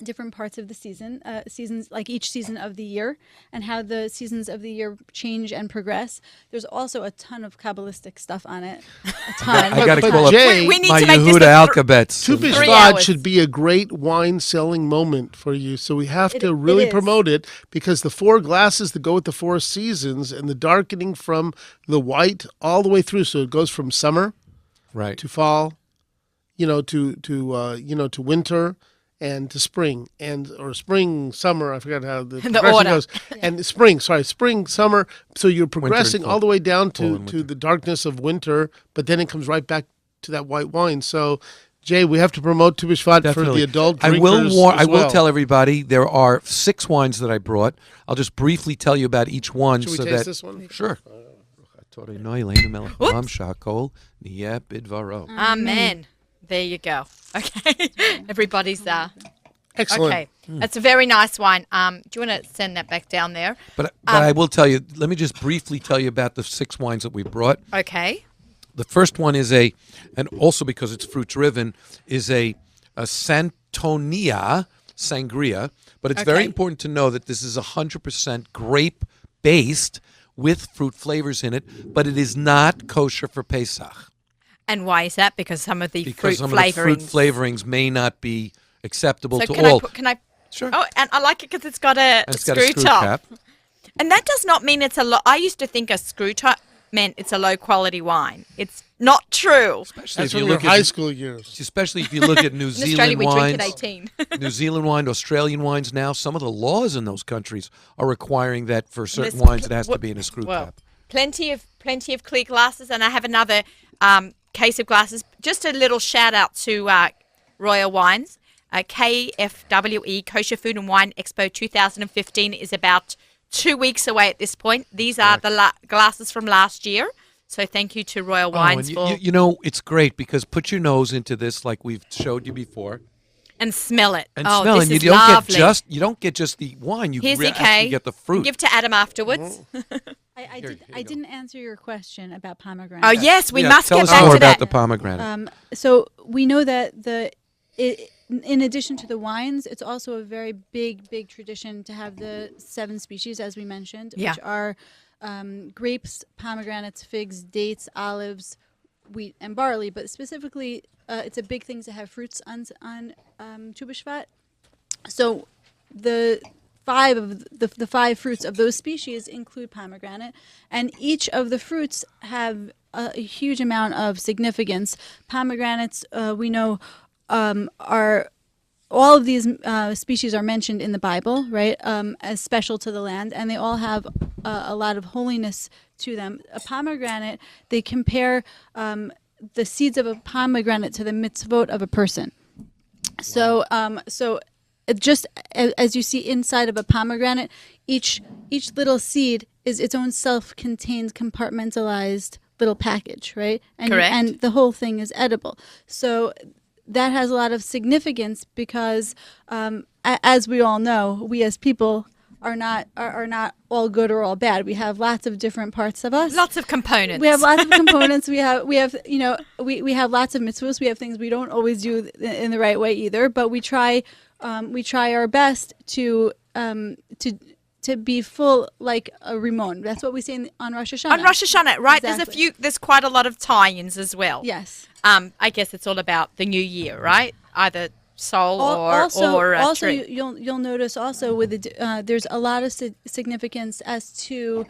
Speaker 4: different parts of the seasons, like each season of the year, and how the seasons of the year change and progress. There's also a ton of Kabbalistic stuff on it. A ton.
Speaker 3: I got to
Speaker 2: But
Speaker 3: call up
Speaker 2: Jay-
Speaker 1: We need
Speaker 3: my
Speaker 1: to make this
Speaker 3: Yehuda
Speaker 1: a
Speaker 3: Alkabetz.
Speaker 2: Tu
Speaker 1: 3
Speaker 2: BiShvat
Speaker 1: hours.
Speaker 2: should be a great wine selling moment for you. So we have to
Speaker 4: It
Speaker 2: really
Speaker 4: is.
Speaker 2: promote it, because the 4 glasses that go with the 4 seasons and the darkening from the white all the way through. So it goes from summer
Speaker 3: Right.
Speaker 2: to fall, to winter and to spring, or spring, summer. I forgot how the progression
Speaker 1: order.
Speaker 2: goes. And spring, summer. So you're progressing
Speaker 3: fall.
Speaker 2: all the way down
Speaker 3: Fall and
Speaker 2: to
Speaker 3: winter.
Speaker 2: the darkness of winter, but then it comes right back to that white wine. So, Jay, we have to promote Tu BiShvat for
Speaker 3: Definitely.
Speaker 2: the adult
Speaker 3: I
Speaker 2: drinkers.
Speaker 3: will
Speaker 2: as well.
Speaker 3: tell everybody there are 6 wines that I brought. I'll just briefly tell you about each one.
Speaker 2: Should we
Speaker 3: so
Speaker 2: taste
Speaker 3: that
Speaker 2: this one?
Speaker 3: Sure.
Speaker 1: Amen. There you go. Okay. Everybody's
Speaker 2: Excellent.
Speaker 1: okay. That's a very nice wine. Do you want to send that back down there?
Speaker 3: But I will tell you, let me just briefly tell you about the 6 wines that we brought.
Speaker 1: Okay.
Speaker 3: The first one is and also because it's fruit driven, is a Santonia sangria. But it's very
Speaker 1: Okay.
Speaker 3: important to know that this is 100% grape based with fruit flavors in it, but it is not kosher for Pesach
Speaker 1: And why is that? Because some of the
Speaker 3: because
Speaker 1: fruit
Speaker 3: some
Speaker 1: flavorings.
Speaker 3: of the fruit flavorings may not be acceptable
Speaker 1: So
Speaker 3: to
Speaker 1: can
Speaker 3: all.
Speaker 1: can I?
Speaker 3: Sure.
Speaker 1: Oh, and I like it because it's got a
Speaker 3: And it's
Speaker 1: screw
Speaker 3: got a screw
Speaker 1: top.
Speaker 3: cap.
Speaker 1: And that does not mean it's a low. I used to think a screw top meant it's a low quality wine. It's not true.
Speaker 3: Especially
Speaker 2: That's
Speaker 3: if
Speaker 2: from
Speaker 3: you
Speaker 2: your
Speaker 3: look
Speaker 2: high
Speaker 3: at
Speaker 2: school years.
Speaker 3: especially if you look at New
Speaker 1: In Australia,
Speaker 3: Zealand
Speaker 1: we
Speaker 3: wines.
Speaker 1: drink at 18.
Speaker 3: New Zealand wine, Australian wines now, some of the laws in those countries are requiring that for certain
Speaker 1: This-
Speaker 3: wines it has to be in a screw
Speaker 1: Well,
Speaker 3: cap.
Speaker 1: plenty of clear glasses, and I have another case of glasses. Just a little shout out to Royal Wines. KFWE Kosher Food and Wine Expo 2015 is about 2 weeks away at this point. These are the glasses from last year. So thank you to Royal Wines
Speaker 3: and
Speaker 1: for.
Speaker 3: you know, it's great because put your nose into this like we've showed you before.
Speaker 1: and smell it.
Speaker 3: And
Speaker 1: oh,
Speaker 3: smell,
Speaker 1: this
Speaker 3: and you
Speaker 1: is
Speaker 3: don't
Speaker 1: lovely.
Speaker 3: get just the wine. You
Speaker 1: Here's
Speaker 3: actually
Speaker 1: EK.
Speaker 3: get the fruit.
Speaker 1: Give to Adam afterwards.
Speaker 4: I didn't answer your question about pomegranate.
Speaker 1: Oh yes, we
Speaker 3: Yeah,
Speaker 1: must
Speaker 3: tell
Speaker 1: get
Speaker 3: us
Speaker 1: back
Speaker 3: more
Speaker 1: to
Speaker 3: about
Speaker 1: that.
Speaker 3: the pomegranate.
Speaker 4: So we know that in addition to the wines, it's also a very big tradition to have the 7 species, as we mentioned,
Speaker 1: Yeah.
Speaker 4: which are grapes, pomegranates, figs, dates, olives, wheat, and barley. But specifically, it's a big thing to have fruits on Tu BiShvat. So the 5 of the 5 fruits of those species include pomegranate, and each of the fruits have a huge amount of significance. Pomegranates, we know, are all of these species are mentioned in the Bible, right, as special to the land, and they all have a lot of holiness to them. A pomegranate, they compare the seeds of a pomegranate to the mitzvot of a person. So, it just as you see inside of a pomegranate, each little seed is its own self-contained, compartmentalized little package, right? And
Speaker 1: Correct.
Speaker 4: and the whole thing is edible. So that has a lot of significance because, as we all know, we as people are not all good or all bad. We have lots of different parts of us.
Speaker 1: Lots of components.
Speaker 4: We have lots of components. We have we have lots of mitzvahs. We have things we don't always do in the right way either. But we try our best to be full like a Rimon. That's what we say on Rosh Hashanah.
Speaker 1: On Rosh Hashanah, right?
Speaker 4: Exactly.
Speaker 1: There's quite a lot of tie-ins as well.
Speaker 4: Yes.
Speaker 1: I guess it's all about the new year, right? Either soul or
Speaker 4: Also,
Speaker 1: tree.
Speaker 4: you'll notice also with there's a lot of significance as to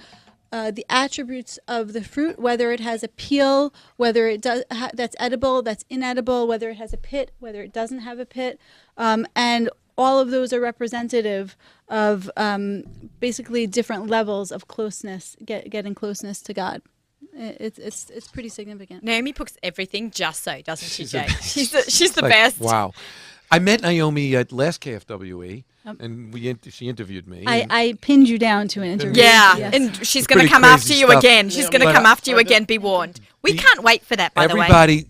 Speaker 4: the attributes of the fruit, whether it has a peel, whether it does that's edible, that's inedible, whether it has a pit, whether it doesn't have a pit, and all of those are representative of basically different levels of closeness, getting closeness to God. It's pretty significant.
Speaker 1: Naomi cooks everything just so, doesn't she,
Speaker 3: She's
Speaker 1: Jay?
Speaker 3: the
Speaker 1: She's the
Speaker 3: Like,
Speaker 1: best.
Speaker 3: Wow. I met Naomi at last KFWE, and she interviewed me.
Speaker 4: I pinned you down to an interview.
Speaker 1: Yeah,
Speaker 4: Yes.
Speaker 1: and she's going to
Speaker 3: Pretty
Speaker 1: come
Speaker 3: crazy
Speaker 1: after you
Speaker 3: stuff.
Speaker 1: again. She's going to
Speaker 3: But
Speaker 1: come after you again. Be warned. We can't wait for that, by the way.
Speaker 3: Everybody,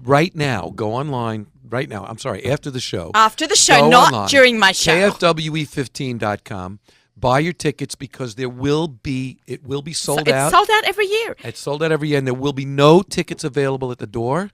Speaker 3: right now, go online. Right now, I'm sorry, after the show.
Speaker 1: After the show,
Speaker 3: go
Speaker 1: not
Speaker 3: online,
Speaker 1: during my show.
Speaker 3: KFWE15.com. Buy your tickets because it will be sold out.
Speaker 1: It's sold out every year.
Speaker 3: It's sold out every year, and there will be no tickets available at the door.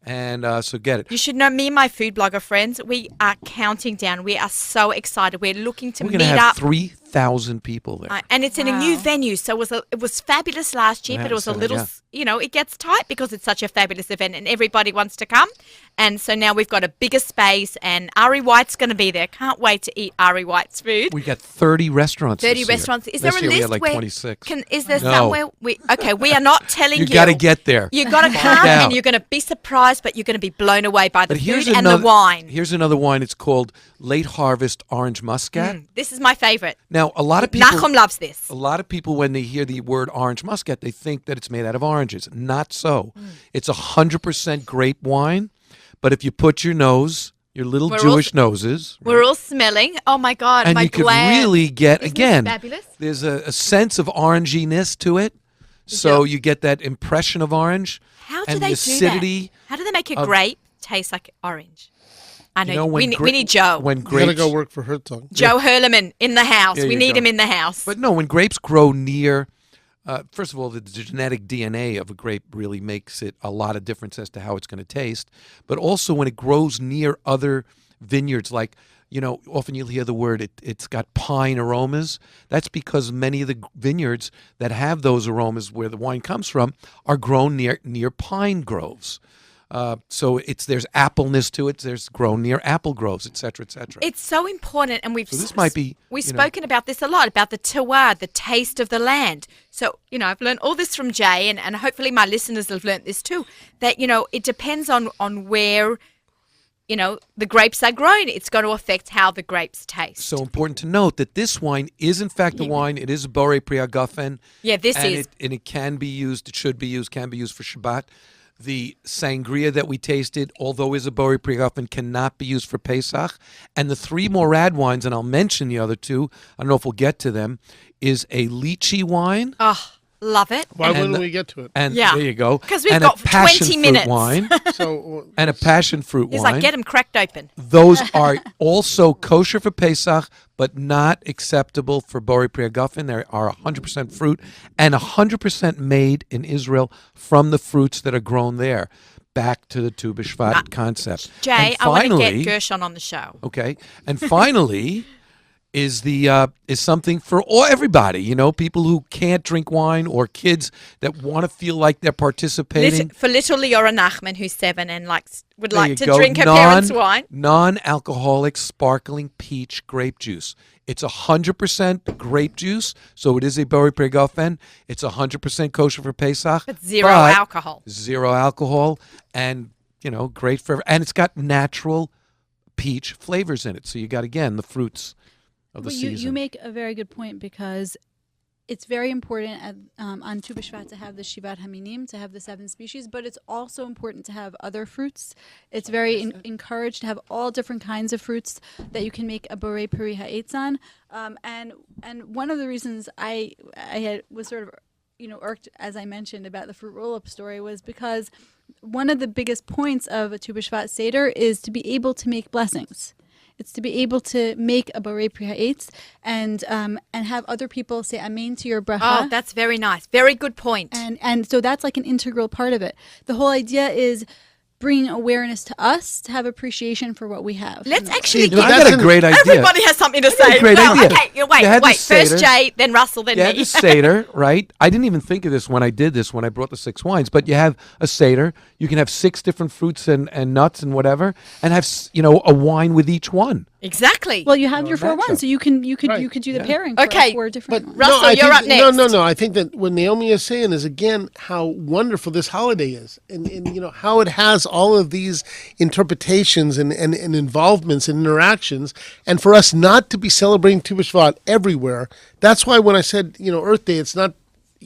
Speaker 3: And so get it.
Speaker 1: You should know, me and my food blogger friends, we are counting down. We are so excited. We're looking to
Speaker 3: We're
Speaker 1: meet
Speaker 3: going to have
Speaker 1: up.
Speaker 3: 3,000 people there.
Speaker 1: And it's in a new venue, so it was fabulous last year,
Speaker 3: Yeah,
Speaker 1: but it was a
Speaker 3: so,
Speaker 1: little,
Speaker 3: yeah.
Speaker 1: it gets tight because it's such a fabulous event and everybody wants to come. And so now we've got a bigger space, and Ari White's going to be there. Can't wait to eat Ari White's food.
Speaker 3: We got 30 restaurants.
Speaker 1: 30
Speaker 3: this year.
Speaker 1: restaurants. Is there
Speaker 3: This
Speaker 1: a
Speaker 3: year
Speaker 1: list
Speaker 3: we had like
Speaker 1: where
Speaker 3: 26.
Speaker 1: Is there
Speaker 3: No.
Speaker 1: somewhere we are not telling you.
Speaker 3: You got to get there.
Speaker 1: You got to
Speaker 3: Find
Speaker 1: come,
Speaker 3: out.
Speaker 1: and you're going to be surprised, but you're going to be blown away by the
Speaker 3: But here's
Speaker 1: food and
Speaker 3: another
Speaker 1: the wine.
Speaker 3: Here's another wine. It's called Late Harvest Orange Muscat.
Speaker 1: This is my favorite.
Speaker 3: Now, a lot of people
Speaker 1: Nachum loves this.
Speaker 3: A lot of people, when they hear the word orange muscat, they think that it's made out of oranges. Not so. It's 100% grape wine. But if you put your nose, your little
Speaker 1: We're
Speaker 3: Jewish noses,
Speaker 1: We're all smelling. Oh my God!
Speaker 3: and
Speaker 1: am I
Speaker 3: you could
Speaker 1: glad?
Speaker 3: really get,
Speaker 1: Isn't
Speaker 3: again,
Speaker 1: this fabulous?
Speaker 3: there's a sense of oranginess to it. So you get that impression of orange.
Speaker 1: How do
Speaker 3: and
Speaker 1: they
Speaker 3: the
Speaker 1: do
Speaker 3: acidity.
Speaker 1: that? How do they make a
Speaker 3: of-
Speaker 1: grape taste like orange? I know.
Speaker 3: You know,
Speaker 1: we
Speaker 3: when
Speaker 1: need Joe.
Speaker 3: When
Speaker 2: You gotta
Speaker 3: grapes,
Speaker 2: go work for Herzog.
Speaker 1: Joe Hurleman in the house.
Speaker 3: There
Speaker 1: We
Speaker 3: you
Speaker 1: need
Speaker 3: go.
Speaker 1: him in the house.
Speaker 3: But no, when grapes grow near, first of all, the genetic DNA of a grape really makes it a lot of difference as to how it's going to taste. But also when it grows near other vineyards, like, often you'll hear the word, it's got pine aromas. That's because many of the vineyards that have those aromas where the wine comes from are grown near pine groves. So there's appleness to it. There's grown near apple groves, et cetera, et cetera.
Speaker 1: it's so important, and we've
Speaker 3: So this might be,
Speaker 1: we've
Speaker 3: you know-
Speaker 1: spoken about this a lot, about the terroir, the taste of the land. So I've learned all this from Jay, and hopefully my listeners have learned this too. That it depends on where the grapes are grown. It's going to affect how the grapes taste.
Speaker 3: So important to note that this wine is in fact a wine. It is a Borei Priagafen.
Speaker 1: Yeah, this
Speaker 3: and
Speaker 1: is.
Speaker 3: It can be used. It should be used. Can be used for Shabbat. The sangria that we tasted, although is a Borei Priagafen, cannot be used for Pesach. And the 3 Morad wines, and I'll mention the other 2. I don't know if we'll get to them. Is a lychee wine.
Speaker 1: Oh, Love it.
Speaker 2: Why
Speaker 3: And
Speaker 2: wouldn't
Speaker 3: the-
Speaker 2: we get to it?
Speaker 3: And
Speaker 1: Yeah.
Speaker 3: there you go.
Speaker 1: 'Cause we've
Speaker 3: And
Speaker 1: got
Speaker 3: a passion
Speaker 1: 20
Speaker 3: fruit
Speaker 1: minutes.
Speaker 3: wine
Speaker 2: So
Speaker 3: and a passion fruit
Speaker 1: He's
Speaker 3: wine.
Speaker 1: like, get them cracked open.
Speaker 3: Those are also kosher for Pesach, but not acceptable for Borei Pri Hagafen. They are 100% fruit and 100% made in Israel from the fruits that are grown there. Back to the Tu BiShvat concept.
Speaker 1: Jay,
Speaker 3: And
Speaker 1: I want to
Speaker 3: finally-
Speaker 1: get Gershon on the show.
Speaker 3: Okay, and finally is something for everybody. You know, people who can't drink wine or kids that want to feel like they're participating.
Speaker 1: For little Leora Nachman, who's 7 and would
Speaker 3: There you
Speaker 1: like to
Speaker 3: go.
Speaker 1: drink her parents' wine.
Speaker 3: Non-alcoholic sparkling peach grape juice. It's 100% grape juice, so it is a Borei Pri Hagafen. It's 100% kosher for Pesach.
Speaker 1: But zero alcohol.
Speaker 3: Zero alcohol, and great for, and it's got natural peach flavors in it. So you got again the fruits of the season.
Speaker 4: You make a very good point, because it's very important on Tu BiShvat to have the Shivat Haminim, to have the 7 species, but it's also important to have other fruits. It's very encouraged to have all different kinds of fruits that you can make a Borei Pri Ha'etz on. And one of the reasons I was sort of irked, as I mentioned, about the fruit roll-up story was because one of the biggest points of a Tu BiShvat Seder is to be able to make blessings. It's to be able to make a Borei Pri Ha'etz and have other people say amen to your bracha.
Speaker 1: Oh, that's very nice. Very good point.
Speaker 4: And so that's like an integral part of it. The whole idea is bringing awareness to us to have appreciation for what we have.
Speaker 1: Let's actually
Speaker 3: I
Speaker 1: get...
Speaker 3: got a great idea.
Speaker 1: Everybody has something to say.
Speaker 3: great idea.
Speaker 1: Okay,
Speaker 3: You had the
Speaker 1: wait. First
Speaker 3: Seder.
Speaker 1: Jay, then Russell, then
Speaker 3: You have
Speaker 1: me.
Speaker 3: the Seder, right? I didn't even think of this when I did this, when I brought the 6 wines. But you have a Seder. You can have 6 different fruits and nuts and whatever, and have a wine with each one.
Speaker 1: Exactly.
Speaker 4: Well, you have your 4
Speaker 3: matchup.
Speaker 4: wines, so you could
Speaker 2: Right.
Speaker 4: do the
Speaker 3: Yeah.
Speaker 4: pairing for
Speaker 1: Okay,
Speaker 4: 4 different ones.
Speaker 1: Russell,
Speaker 2: I
Speaker 1: you're
Speaker 2: think
Speaker 1: up next.
Speaker 2: No. I think that what Naomi is saying is, again, how wonderful this holiday is, and how it has all of these interpretations and involvements and interactions, and for us not to be celebrating Tu BiShvat everywhere. That's why when I said Earth Day, it's not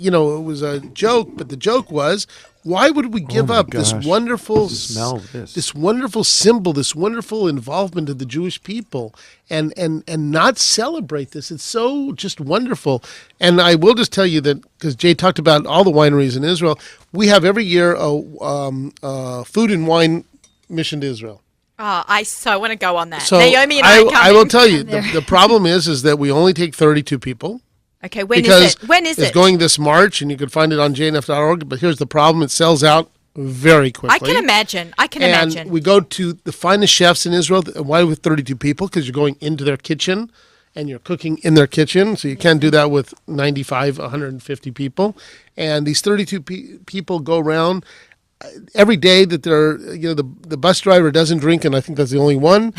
Speaker 2: it was a joke, but the joke was, why would we give
Speaker 3: my
Speaker 2: up this
Speaker 3: gosh.
Speaker 2: wonderful
Speaker 3: The smell of this.
Speaker 2: wonderful symbol, this wonderful involvement of the Jewish people, and not celebrate this? It's so just wonderful. And I will just tell you that, because Jay talked about all the wineries in Israel, we have every year a food and wine mission to Israel.
Speaker 1: Oh, I so want to go on that.
Speaker 2: So
Speaker 1: Naomi and I are coming.
Speaker 2: I will tell you, the problem is that we only take 32 people.
Speaker 1: Okay, when
Speaker 2: Because
Speaker 1: is it? When is
Speaker 2: it's
Speaker 1: it?
Speaker 2: going this March, and you can find it on jnf.org. But here's the problem: it sells out very quickly.
Speaker 1: I can imagine.
Speaker 2: And we go to the finest chefs in Israel. Why with 32 people? Because you're going into their kitchen and you're cooking in their kitchen. So you can't do that with 95, 150 people. And these 32 people go around every day that they're, the bus driver doesn't drink, and I think that's the only one.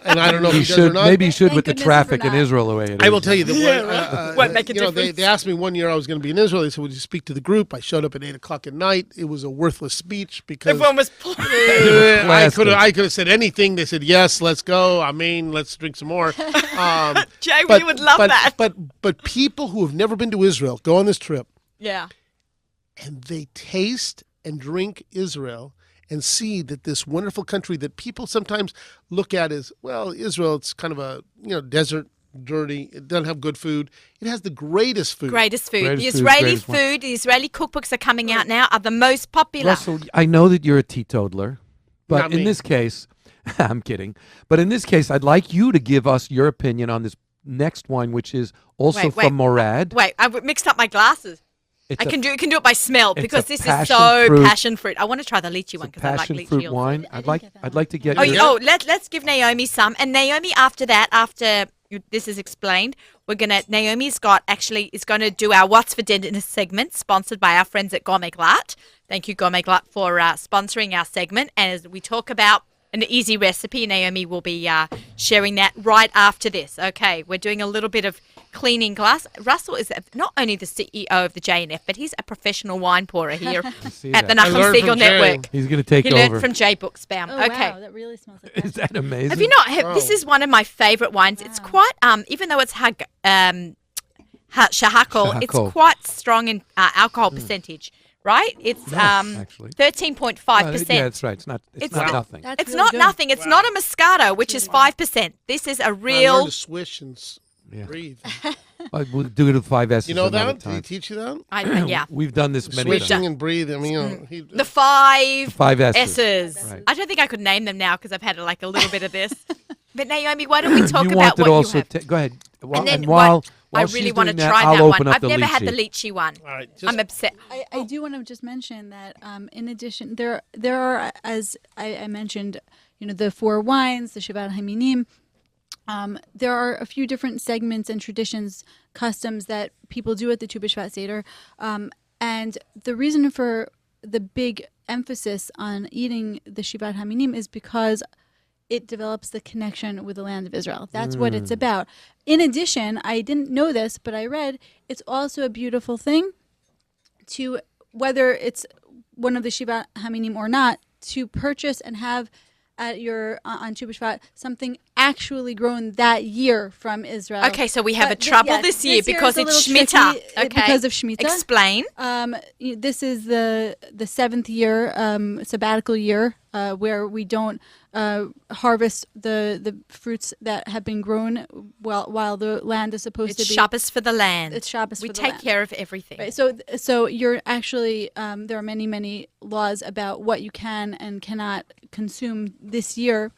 Speaker 2: And I don't know if he does or not.
Speaker 3: Maybe you should
Speaker 4: Thank
Speaker 3: with the
Speaker 4: goodness
Speaker 3: traffic
Speaker 4: for
Speaker 3: in
Speaker 4: that.
Speaker 3: Israel the way it is.
Speaker 2: I will tell you that
Speaker 1: Won't make a difference.
Speaker 2: They asked me one year I was going to be in Israel. They said, would you speak to the group? I showed up at 8 o'clock at night. It was a worthless speech because
Speaker 1: Everyone was...
Speaker 2: I could have said anything. They said, yes, let's go. I mean, let's drink some more.
Speaker 1: Jay, we would love that.
Speaker 2: But people who have never been to Israel go on this trip,
Speaker 1: Yeah.
Speaker 2: and they taste and drink Israel and see that this wonderful country that people sometimes look at as, well, Israel, it's kind of a desert, dirty, it doesn't have good food. It has the greatest food.
Speaker 1: Greatest food.
Speaker 3: Greatest
Speaker 1: The
Speaker 3: food,
Speaker 1: Israeli
Speaker 3: greatest one.
Speaker 1: food, the Israeli cookbooks are coming out now, are the most popular.
Speaker 3: Russell, I know that you're a teetotaler, but
Speaker 2: Not
Speaker 3: in
Speaker 2: me.
Speaker 3: this case, I'm kidding. But in this case, I'd like you to give us your opinion on this next wine, which is also
Speaker 1: Wait.
Speaker 3: from Morad.
Speaker 1: Wait, I mixed up my glasses.
Speaker 3: It's
Speaker 1: I
Speaker 3: a
Speaker 1: can do it by smell
Speaker 3: it's
Speaker 1: because
Speaker 3: a
Speaker 1: this is
Speaker 3: passion
Speaker 1: so
Speaker 3: fruit.
Speaker 1: passion fruit. I want to try the lychee one because I like
Speaker 3: passion
Speaker 1: lychee.
Speaker 3: fruit
Speaker 1: also.
Speaker 3: wine.
Speaker 4: I
Speaker 3: I'd
Speaker 4: didn't
Speaker 3: like
Speaker 4: get that
Speaker 3: I'd
Speaker 4: one.
Speaker 3: like to get
Speaker 1: Oh,
Speaker 3: your
Speaker 1: let's give Naomi some, and Naomi after that, after this is explained, Naomi's is going to do our What's for Dinner segment, sponsored by our friends at Gourmet Glatt. Thank you, Gourmet Glatt, for sponsoring our segment. And as we talk about an easy recipe, Naomi will be sharing that right after this. Okay, we're doing a little bit of cleaning glass. Russell is not only the CEO of the JNF, but he's a professional wine pourer here
Speaker 3: see
Speaker 1: at the
Speaker 3: that.
Speaker 2: I
Speaker 1: Nachum
Speaker 2: learned
Speaker 1: Siegel
Speaker 2: from Jay.
Speaker 1: Network.
Speaker 3: He's going to take
Speaker 1: He
Speaker 3: over.
Speaker 1: learned from Jay Buxbaum.
Speaker 4: Oh,
Speaker 1: okay.
Speaker 4: wow, that really smells like
Speaker 3: Is
Speaker 4: that.
Speaker 3: that amazing?
Speaker 1: Have you not? This is one of my favorite wines. It's quite, even though it's shahakol, it's
Speaker 3: Shahakol.
Speaker 1: quite strong in alcohol percentage, right? It's
Speaker 3: actually.
Speaker 1: 13.5%.
Speaker 3: Yeah, that's right. It's not nothing.
Speaker 4: That's
Speaker 1: It's
Speaker 4: really
Speaker 1: not
Speaker 4: good.
Speaker 1: nothing. It's not a Moscato, which is 5%. This is a
Speaker 2: I learned
Speaker 1: real.
Speaker 2: to swish and breathe.
Speaker 3: We'll do it with 5 S's.
Speaker 2: You know
Speaker 3: another
Speaker 2: that? Did he
Speaker 3: time.
Speaker 2: teach you that?
Speaker 1: Yeah.
Speaker 3: We've done this many times.
Speaker 2: Switching and breathing. I mean,
Speaker 1: The five,
Speaker 3: 5 S's.
Speaker 1: S's.
Speaker 3: Right.
Speaker 1: I don't think I could name them now because I've had like a little bit of this. But Naomi, why don't we talk
Speaker 3: you
Speaker 1: about
Speaker 3: wanted
Speaker 1: what
Speaker 3: also
Speaker 1: you have?
Speaker 3: go ahead.
Speaker 1: And then
Speaker 3: while
Speaker 1: I
Speaker 3: she's
Speaker 1: really want to
Speaker 3: doing
Speaker 1: try
Speaker 3: I'll
Speaker 1: that
Speaker 3: open
Speaker 1: one.
Speaker 3: up
Speaker 1: I've
Speaker 3: the
Speaker 1: never had the
Speaker 3: lychee.
Speaker 1: lychee one.
Speaker 2: All right.
Speaker 1: I'm upset.
Speaker 4: I do want to just mention that in addition, there are, as I mentioned, the 4 wines, the Shivat Haminim. There are a few different segments and traditions, customs that people do at the Tu BiShvat Seder. And the reason for the big emphasis on eating the Shivat Haminim is because it develops the connection with the land of Israel. That's what it's about. In addition, I didn't know this, but I read it's also a beautiful thing to, whether it's one of the Shivat Haminim or not, to purchase and have at your on Tu BiShvat something actually grown that year from Israel.
Speaker 1: Okay, so we have a trouble this year because it's Shemitah. Okay,
Speaker 4: because of Shemitah.
Speaker 1: Explain.
Speaker 4: This is the 7th year sabbatical year where we don't harvest the fruits that have been grown while the land is supposed
Speaker 1: It's
Speaker 4: to be.
Speaker 1: Shabbos for the land.
Speaker 4: It's Shabbos
Speaker 1: we
Speaker 4: for the
Speaker 1: take
Speaker 4: land.
Speaker 1: care of everything.
Speaker 4: Right. So you're actually there are many laws about what you can and cannot consume this year.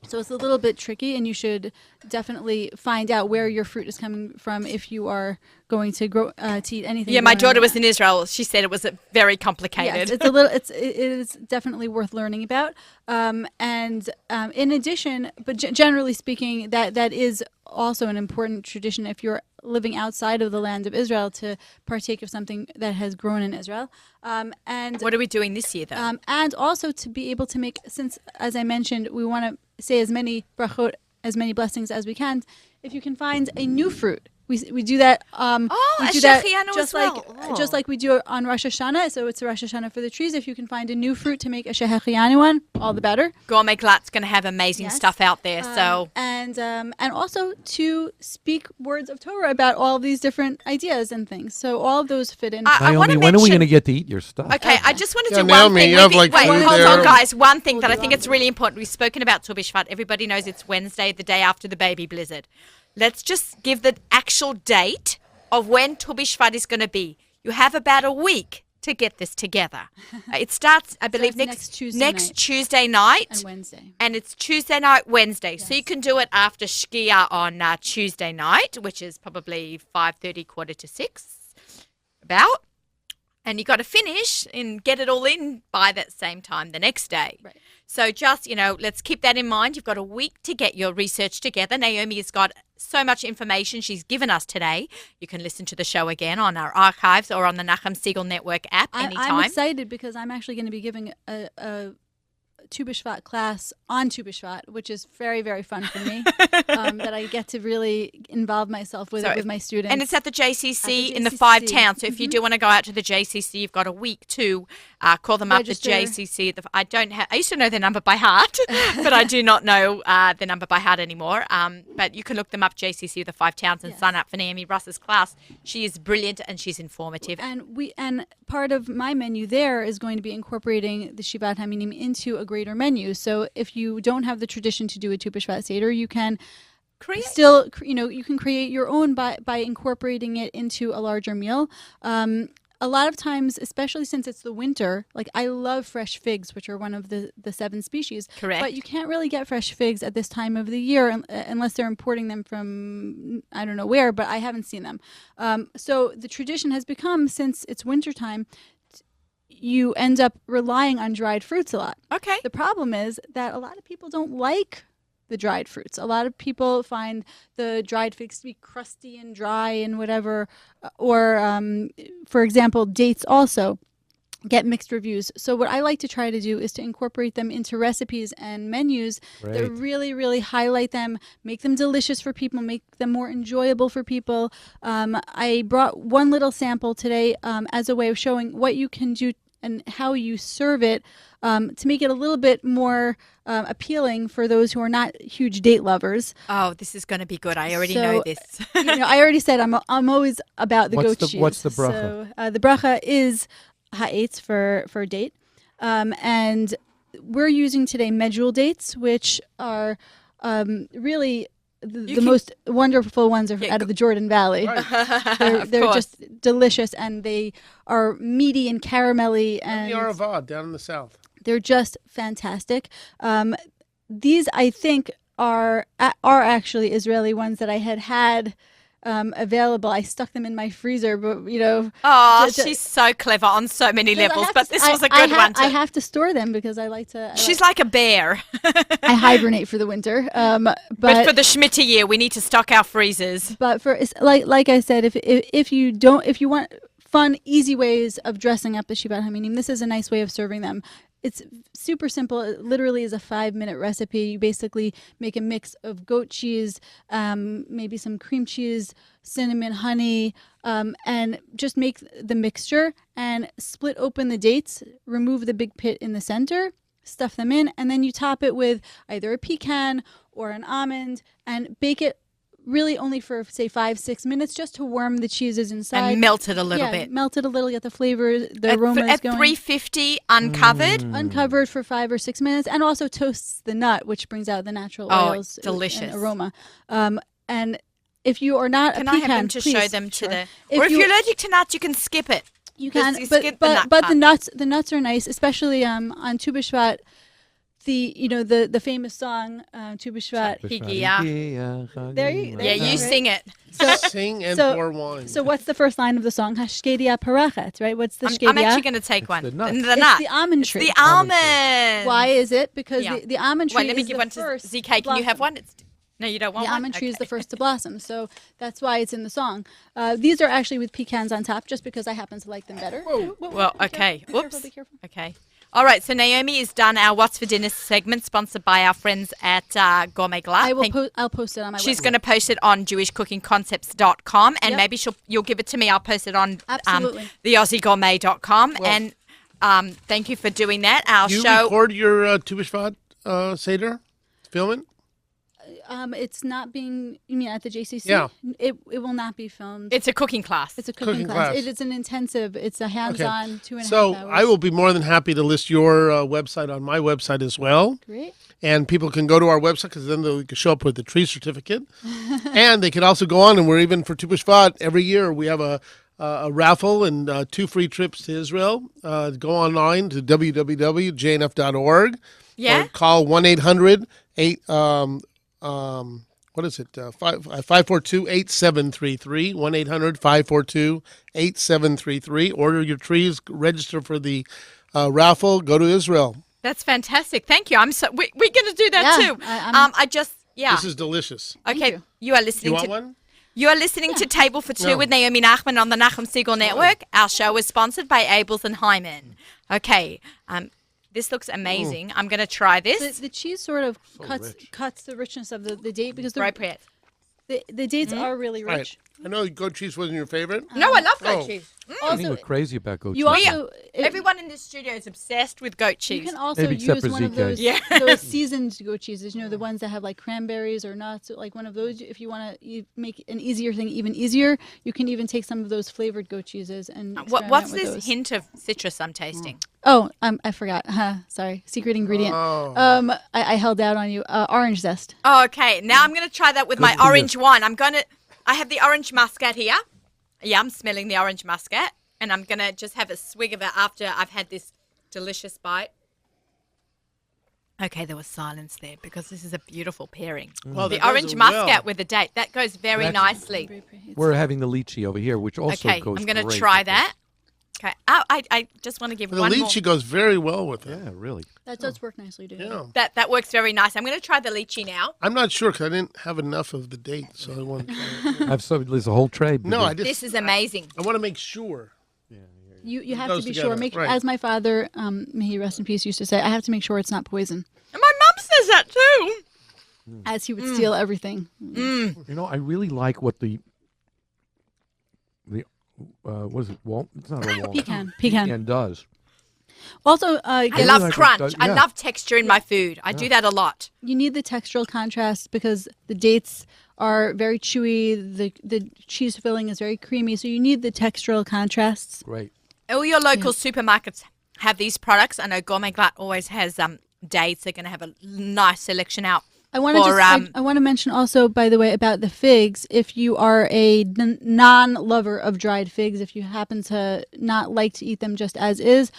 Speaker 4: So it's a little bit tricky, and you should definitely find out where your fruit is coming from if you are going to grow to eat anything.
Speaker 1: Yeah, my
Speaker 4: grown
Speaker 1: daughter was in Israel. She said it was very complicated.
Speaker 4: Yes, it's a little. It is definitely worth learning about. And in addition, but generally speaking, that is also an important tradition if you're living outside of the land of Israel to partake of something that has grown in Israel. And
Speaker 1: What are we doing this year, though?
Speaker 4: and also to be able to make, since as I mentioned, we want to say as many brachot, as many blessings as we can. If you can find a new fruit. We do that. We do that
Speaker 1: Shechianu
Speaker 4: just
Speaker 1: as well.
Speaker 4: like just like we do it on Rosh Hashanah. So it's a Rosh Hashanah for the trees. If you can find a new fruit to make a shechianu one, all the better.
Speaker 1: Gourmet Glat's going to have amazing
Speaker 4: Yes.
Speaker 1: stuff out there. So
Speaker 4: And also to speak words of Torah about all of these different ideas and things. So all of those fit in.
Speaker 1: I wanna
Speaker 3: Naomi, when are we
Speaker 1: mention-
Speaker 3: going to get to eat your stuff?
Speaker 1: Okay, I just want to
Speaker 2: Yeah,
Speaker 1: do
Speaker 2: Naomi,
Speaker 1: one thing.
Speaker 2: you have, like,
Speaker 1: Wait,
Speaker 2: food
Speaker 1: hold
Speaker 2: there.
Speaker 1: on, guys. One thing that I think it's really important. We've spoken about Tu BiShvat. Everybody knows it's Wednesday, the day after the baby blizzard. Let's just give the actual date of when Tu BiShvat is going to be. You have about a week to get this together. It starts, I believe,
Speaker 4: next Tuesday
Speaker 1: next
Speaker 4: night.
Speaker 1: Tuesday night.
Speaker 4: and Wednesday.
Speaker 1: And it's Tuesday night, Wednesday. So you can do it after Shkia on Tuesday night, which is probably 5:30, 5:45, about. And you got to finish and get it all in by that same time the next day.
Speaker 4: Right.
Speaker 1: So just, let's keep that in mind. You've got a week to get your research together. Naomi has got so much information she's given us today. You can listen to the show again on our archives or on the Nachum Siegel Network app anytime.
Speaker 4: I'm excited because I'm actually going to be giving a Tu BiShvat class on Tu BiShvat, which is very, very fun for me. That I get to really involve myself with
Speaker 1: So
Speaker 4: it with my students.
Speaker 1: And it's at the JCC,
Speaker 4: At the
Speaker 1: in the
Speaker 4: JCC.
Speaker 1: 5 towns. So if you do want to go out to the JCC, you've got a week to call them
Speaker 4: Register.
Speaker 1: up. The JCC. I used to know their number by heart, but I do not know their number by heart anymore. But you can look them up, JCC, the 5 towns, and
Speaker 4: Yes.
Speaker 1: sign up for Naomi Russ's class. She is brilliant and she's informative.
Speaker 4: And part of my menu there is going to be incorporating the Shivat Haminim into a greater menu. So if you don't have the tradition to do a Tu BiShvat Seder, you can still, you can create your own by incorporating it into a larger meal. A lot of times, especially since it's the winter, like I love fresh figs, which are one of the 7 species.
Speaker 1: Correct.
Speaker 4: But you can't really get fresh figs at this time of the year unless they're importing them from, I don't know where, but I haven't seen them. So the tradition has become, since it's wintertime, you end up relying on dried fruits a lot.
Speaker 1: Okay.
Speaker 4: The problem is that a lot of people don't like the dried fruits. A lot of people find the dried figs to be crusty and dry and whatever. Or, for example, dates also get mixed reviews. So what I like to try to do is to incorporate them into recipes and menus that
Speaker 3: Great.
Speaker 4: really, really highlight them, make them delicious for people, make them more enjoyable for people. I brought one little sample today as a way of showing what you can do and how you serve it to make it a little bit more appealing for those who are not huge date lovers.
Speaker 1: Oh, this is going to be good. I already
Speaker 4: So,
Speaker 1: know this.
Speaker 4: I already said I'm always about the goat cheese.
Speaker 3: What's the bracha?
Speaker 4: So the bracha is ha'etz for date, and we're using today medjool dates, which are really the most wonderful ones are out of the Jordan Valley. They're just delicious, and they are meaty and caramelly, and
Speaker 2: the Aravad down in the south.
Speaker 4: they're just fantastic. These, I think, are actually Israeli ones that I had available. I stuck them in my freezer, but
Speaker 1: Oh, she's so clever on so many levels, but this was a good one.
Speaker 4: I have to store them because I like to.
Speaker 1: She's like a bear.
Speaker 4: I hibernate for the winter.
Speaker 1: But for the Schmitter year, we need to stock our freezers.
Speaker 4: But for like I said, if you want fun, easy ways of dressing up the Shivat Haminim, this is a nice way of serving them. It's super simple. It literally is a 5-minute recipe. You basically make a mix of goat cheese, maybe some cream cheese, cinnamon, honey, and just make the mixture and split open the dates, remove the big pit in the center, stuff them in, and then you top it with either a pecan or an almond and bake it really only for, say, 5-6 minutes just to warm the cheeses inside.
Speaker 1: And melt it a little bit.
Speaker 4: Melt it a little, get the flavor, the aroma is going.
Speaker 1: At 350 uncovered?
Speaker 4: Uncovered for 5 or 6 minutes, and also toasts the nut, which brings out the natural oils
Speaker 1: delicious.
Speaker 4: and aroma. And if you are not
Speaker 1: can
Speaker 4: a pecan,
Speaker 1: I have them to
Speaker 4: please,
Speaker 1: show them to the...
Speaker 4: If
Speaker 1: or if you're allergic to nuts, you can skip it.
Speaker 4: You can,
Speaker 1: You
Speaker 4: but
Speaker 1: skip the nut part.
Speaker 4: the nuts are nice, especially on Tu BiShvat. The famous song Tu BiShvat. There you
Speaker 1: you sing it.
Speaker 2: Sing and pour wine.
Speaker 4: So what's the first line of the song? Hashkedia parachet, right? What's the shkedia?
Speaker 1: I'm actually going to take one.
Speaker 3: the nut.
Speaker 1: The
Speaker 4: It's
Speaker 1: nut.
Speaker 4: the almond tree.
Speaker 1: The almond.
Speaker 4: Why is it? Because
Speaker 1: Yeah.
Speaker 4: the almond tree
Speaker 1: Wait, let me
Speaker 4: is
Speaker 1: give
Speaker 4: the
Speaker 1: one to
Speaker 4: first
Speaker 1: ZK. Can you have
Speaker 4: blossom.
Speaker 1: one? No, you don't want
Speaker 4: The
Speaker 1: one?
Speaker 4: almond tree is the
Speaker 1: Okay.
Speaker 4: first to blossom, so that's why it's in the song. These are actually with pecans on top, just because I happen to like them better. Whoa,
Speaker 1: Well, okay.
Speaker 4: Be careful,
Speaker 1: Whoops.
Speaker 4: be careful.
Speaker 1: Okay. All right. So Naomi has done our What's for Dinner segment, sponsored by our friends at Gourmet Glass.
Speaker 4: I'll post it on my
Speaker 1: She's
Speaker 4: website.
Speaker 1: going to post it on jewishcookingconcepts.com, and
Speaker 4: Yep.
Speaker 1: maybe you'll give it to me. I'll post it on
Speaker 4: Absolutely.
Speaker 1: the AussieGourmet.com. And thank you for doing that. Our
Speaker 2: you
Speaker 1: show.
Speaker 2: record your Tu BiShvat Seder? Film it?
Speaker 4: It's not being. You mean at the JCC?
Speaker 2: Yeah.
Speaker 4: It will not be filmed.
Speaker 1: It's a cooking class.
Speaker 4: It's a cooking
Speaker 2: Cooking
Speaker 4: class.
Speaker 2: class.
Speaker 4: It is an intensive. It's a hands-on 2.5
Speaker 2: So
Speaker 4: hours.
Speaker 2: I will be more than happy to list your website on my website as well.
Speaker 4: Great.
Speaker 2: And people can go to our website because then they can show up with the tree certificate. And they can also go on, and we're even for Tu BiShvat every year we have a raffle and 2 free trips to Israel. Go online to www.jnf.org.
Speaker 1: Yeah?
Speaker 2: Or call 1-800-8 what is it? 542-8733. 1-800-542-8733. Order your trees. Register for the raffle. Go to Israel.
Speaker 1: That's fantastic. Thank you. We're going to do that
Speaker 4: Yeah,
Speaker 1: too.
Speaker 4: I'm-
Speaker 2: This is delicious.
Speaker 1: Okay.
Speaker 4: you.
Speaker 1: You are listening
Speaker 2: You want
Speaker 1: to.
Speaker 2: one?
Speaker 1: You are listening to Table for Two
Speaker 2: No.
Speaker 1: with Naomi Nachman on the Nachum Siegel Network. Our show is sponsored by Abels and Hyman. Okay. This looks amazing. I'm going to try this.
Speaker 4: The cheese sort of cuts the richness of the date because
Speaker 1: Appropriate.
Speaker 4: the dates are really
Speaker 2: Right.
Speaker 4: rich.
Speaker 2: I know goat cheese wasn't your favorite.
Speaker 1: No, I love goat
Speaker 2: Oh.
Speaker 1: cheese.
Speaker 3: I think
Speaker 4: Also,
Speaker 3: we're crazy about goat
Speaker 4: you
Speaker 3: cheese.
Speaker 4: also
Speaker 1: Everyone in this studio is obsessed with goat
Speaker 4: you
Speaker 1: cheese.
Speaker 4: can also
Speaker 3: Maybe except
Speaker 4: use
Speaker 3: for
Speaker 4: one of
Speaker 3: ZK.
Speaker 4: those
Speaker 1: Yeah.
Speaker 4: those seasoned goat cheeses. The ones that have like cranberries or nuts. Like one of those. If you want to make an easier thing even easier, you can even take some of those flavored goat cheeses and.
Speaker 1: What's
Speaker 4: experiment with
Speaker 1: this
Speaker 4: those.
Speaker 1: hint of citrus I'm tasting?
Speaker 4: Oh, I forgot. Sorry, secret ingredient.
Speaker 2: Oh.
Speaker 4: I held out on you. Orange zest.
Speaker 1: Oh, okay. Now I'm going to try that with my
Speaker 3: for you.
Speaker 1: orange wine. I have the orange muscat here. Yeah, I'm smelling the orange muscat. And I'm going to just have a swig of it after I've had this delicious bite. Okay, there was silence there because this is a beautiful pairing.
Speaker 2: Well,
Speaker 1: The
Speaker 2: that goes
Speaker 1: orange
Speaker 2: well.
Speaker 1: muscat with the date. That goes very
Speaker 3: That's-
Speaker 1: nicely.
Speaker 3: We're having the lychee over here, which also
Speaker 1: Okay,
Speaker 3: goes
Speaker 1: I'm going to
Speaker 3: great
Speaker 1: try
Speaker 3: with this.
Speaker 1: that. Okay, I just want to give
Speaker 2: The
Speaker 1: one more.
Speaker 2: lychee goes very well with it.
Speaker 3: Yeah, really.
Speaker 4: That does work nicely, too.
Speaker 2: Yeah.
Speaker 1: That works very nice. I'm going to try the lychee now.
Speaker 2: I'm not sure because I didn't have enough of the date, so I want to try it.
Speaker 3: There's a whole tray.
Speaker 2: No, I just
Speaker 1: This is amazing.
Speaker 2: I want to make sure.
Speaker 4: You have
Speaker 2: goes
Speaker 4: to be
Speaker 2: together,
Speaker 4: sure. Make
Speaker 2: right.
Speaker 4: as my father, may he rest in peace, used to say, I have to make sure it's not poison,
Speaker 1: And my mum says that too.
Speaker 4: as he would steal everything.
Speaker 3: You know, I really like what the what is it? It's not a walnut.
Speaker 4: Pecan.
Speaker 3: Pecan does.
Speaker 4: Also,
Speaker 1: I
Speaker 3: really
Speaker 1: love
Speaker 3: like it.
Speaker 1: crunch. I
Speaker 3: Yeah.
Speaker 1: love texture in my food. I do that a lot.
Speaker 4: you need the textural contrast because the dates are very chewy. The cheese filling is very creamy, so you need the textural contrasts.
Speaker 3: Great.
Speaker 1: All your local supermarkets have these products. I know Gourmet Glatt always has dates. They're going to have a nice selection out
Speaker 4: I want to I want to mention also, by the way, about the figs. If you are a non-lover of dried figs, if you happen to not like to eat them just as is,